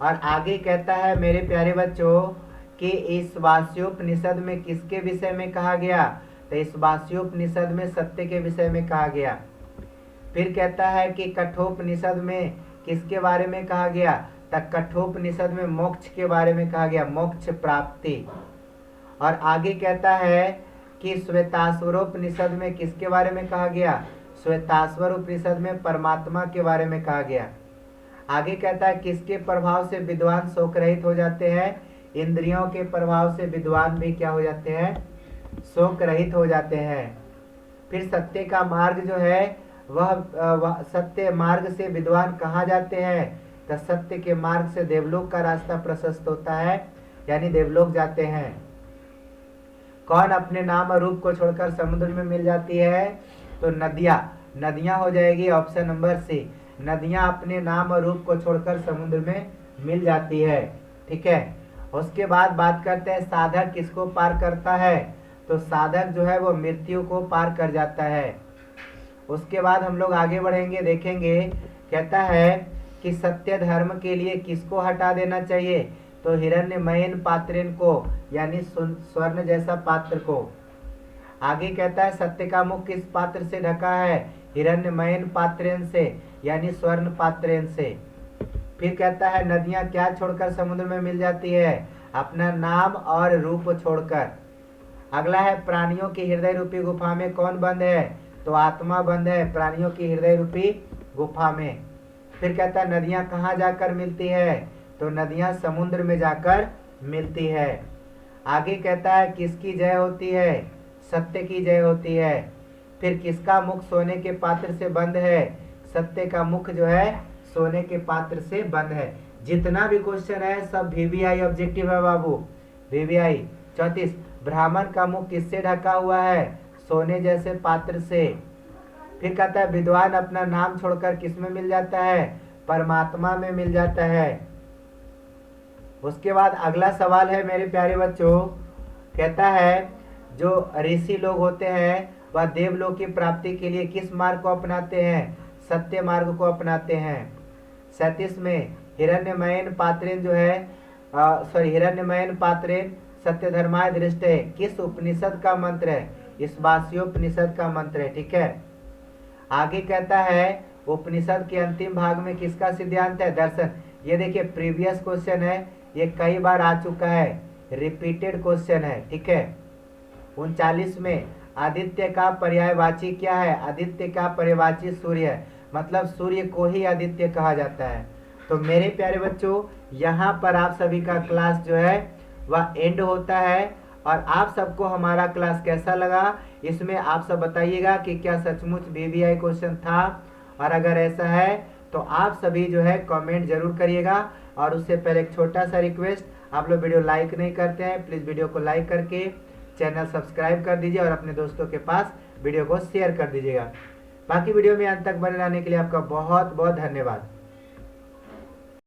और आगे कहता है मेरे प्यारे बच्चों कि इस वास्योपनिषद में किसके विषय में कहा गया? तो इस वास्योपनिषद में सत्य के विषय में कहा गया। फिर कहता है कि कठोपनिषद में किसके बारे में कहा गया? तो कठोपनिषद में मोक्ष के बारे में कहा गया, मोक्ष प्राप्ति। और आगे कहता है कि श्वेताश्वरोपनिषद में किसके बारे में कहा गया? श्वेताश्वर उपनिषद में परमात्मा के बारे में कहा गया। आगे कहता है किसके प्रभाव से विद्वान शोक रहित हो जाते हैं? इंद्रियों के प्रभाव से विद्वान भी क्या हो जाते हैं? शोक रहित हो जाते हैं। फिर सत्य का मार्ग जो है वह सत्य मार्ग से विद्वान कहाँ जाते हैं? तो सत्य के मार्ग से देवलोक का रास्ता प्रशस्त होता है, यानी देवलोक जाते हैं। कौन अपने नाम और रूप को छोड़कर समुद्र में मिल जाती है? तो नदियाँ, नदियाँ हो जाएगी ऑप्शन नंबर सी। नदियाँ अपने नाम और रूप को छोड़कर समुद्र में मिल जाती है। ठीक है, उसके बाद बात करते हैं साधक किसको पार करता है? तो साधक जो है वो मृत्यु को पार कर जाता है। उसके बाद हम लोग आगे बढ़ेंगे, देखेंगे कहता है कि सत्य धर्म के लिए किसको हटा देना चाहिए? तो हिरण्यमयीन पात्रेन को, यानी स्वर्ण जैसा पात्र को। आगे कहता है सत्य का मुख किस पात्र से ढका है? हिरण्यमयीन पात्रेन से, यानी स्वर्ण पात्रेन से। फिर कहता है नदियां क्या छोड़कर समुद्र में मिल जाती है? अपना नाम और रूप छोड़कर। अगला है प्राणियों की हृदय रूपी गुफा में कौन बंद है? तो आत्मा बंद है प्राणियों की हृदय रूपी गुफा में। फिर कहता है नदियां कहाँ जाकर मिलती है? तो नदियां समुद्र में जाकर मिलती है। आगे कहता है किसकी जय होती है? सत्य की जय होती है। फिर किसका मुख सोने के पात्र से बंद है? सत्य का मुख जो है सोने के पात्र से बंद है। जितना भी क्वेश्चन है सब वीवीआई ऑब्जेक्टिव है बाबू, वीवीआई। 34, ब्राह्मण का मुख किससे ढका हुआ है? सोने जैसे पात्र से। फिर कहता है विद्वान अपना नाम छोड़कर किस में मिल जाता है? परमात्मा में मिल जाता है। उसके बाद अगला सवाल है मेरे प्यारे बच्चों, कहता है जो ऋषि लोग होते हैं वह देवलोक की प्राप्ति के लिए किस मार्ग को अपनाते हैं? सत्य मार्ग को अपनाते हैं। 37 में हिरण्यमयीन पात्रेन जो है हिरण्यमयीन पात्रेन सत्य धर्माय दृष्टे किस उपनिषद का मंत्र है? इस वास्योपनिषद का मंत्र है। ठीक है, आगे कहता है उपनिषद के अंतिम भाग में किसका सिद्धांत है? दर्शन। ये देखिए प्रीवियस क्वेश्चन है, ये कई बार आ चुका है, रिपीटेड क्वेश्चन है। ठीक है, 39 में आदित्य का पर्यायवाची क्या है? आदित्य का पर्यायवाची सूर्य है, मतलब सूर्य को ही आदित्य कहा जाता है। तो मेरे प्यारे बच्चों, यहाँ पर आप सभी का क्लास जो है वह एंड होता है। और आप सबको हमारा क्लास कैसा लगा, इसमें आप सब बताइएगा कि क्या सचमुच VVI क्वेश्चन था, और अगर ऐसा है तो आप सभी जो है कमेंट जरूर करिएगा। और उससे पहले एक छोटा सा रिक्वेस्ट, आप लोग वीडियो लाइक नहीं करते हैं, प्लीज़ वीडियो को लाइक करके चैनल सब्सक्राइब कर दीजिए और अपने दोस्तों के पास वीडियो को शेयर कर दीजिएगा। बाकी वीडियो में अंत तक बने रहने के लिए आपका बहुत बहुत धन्यवाद।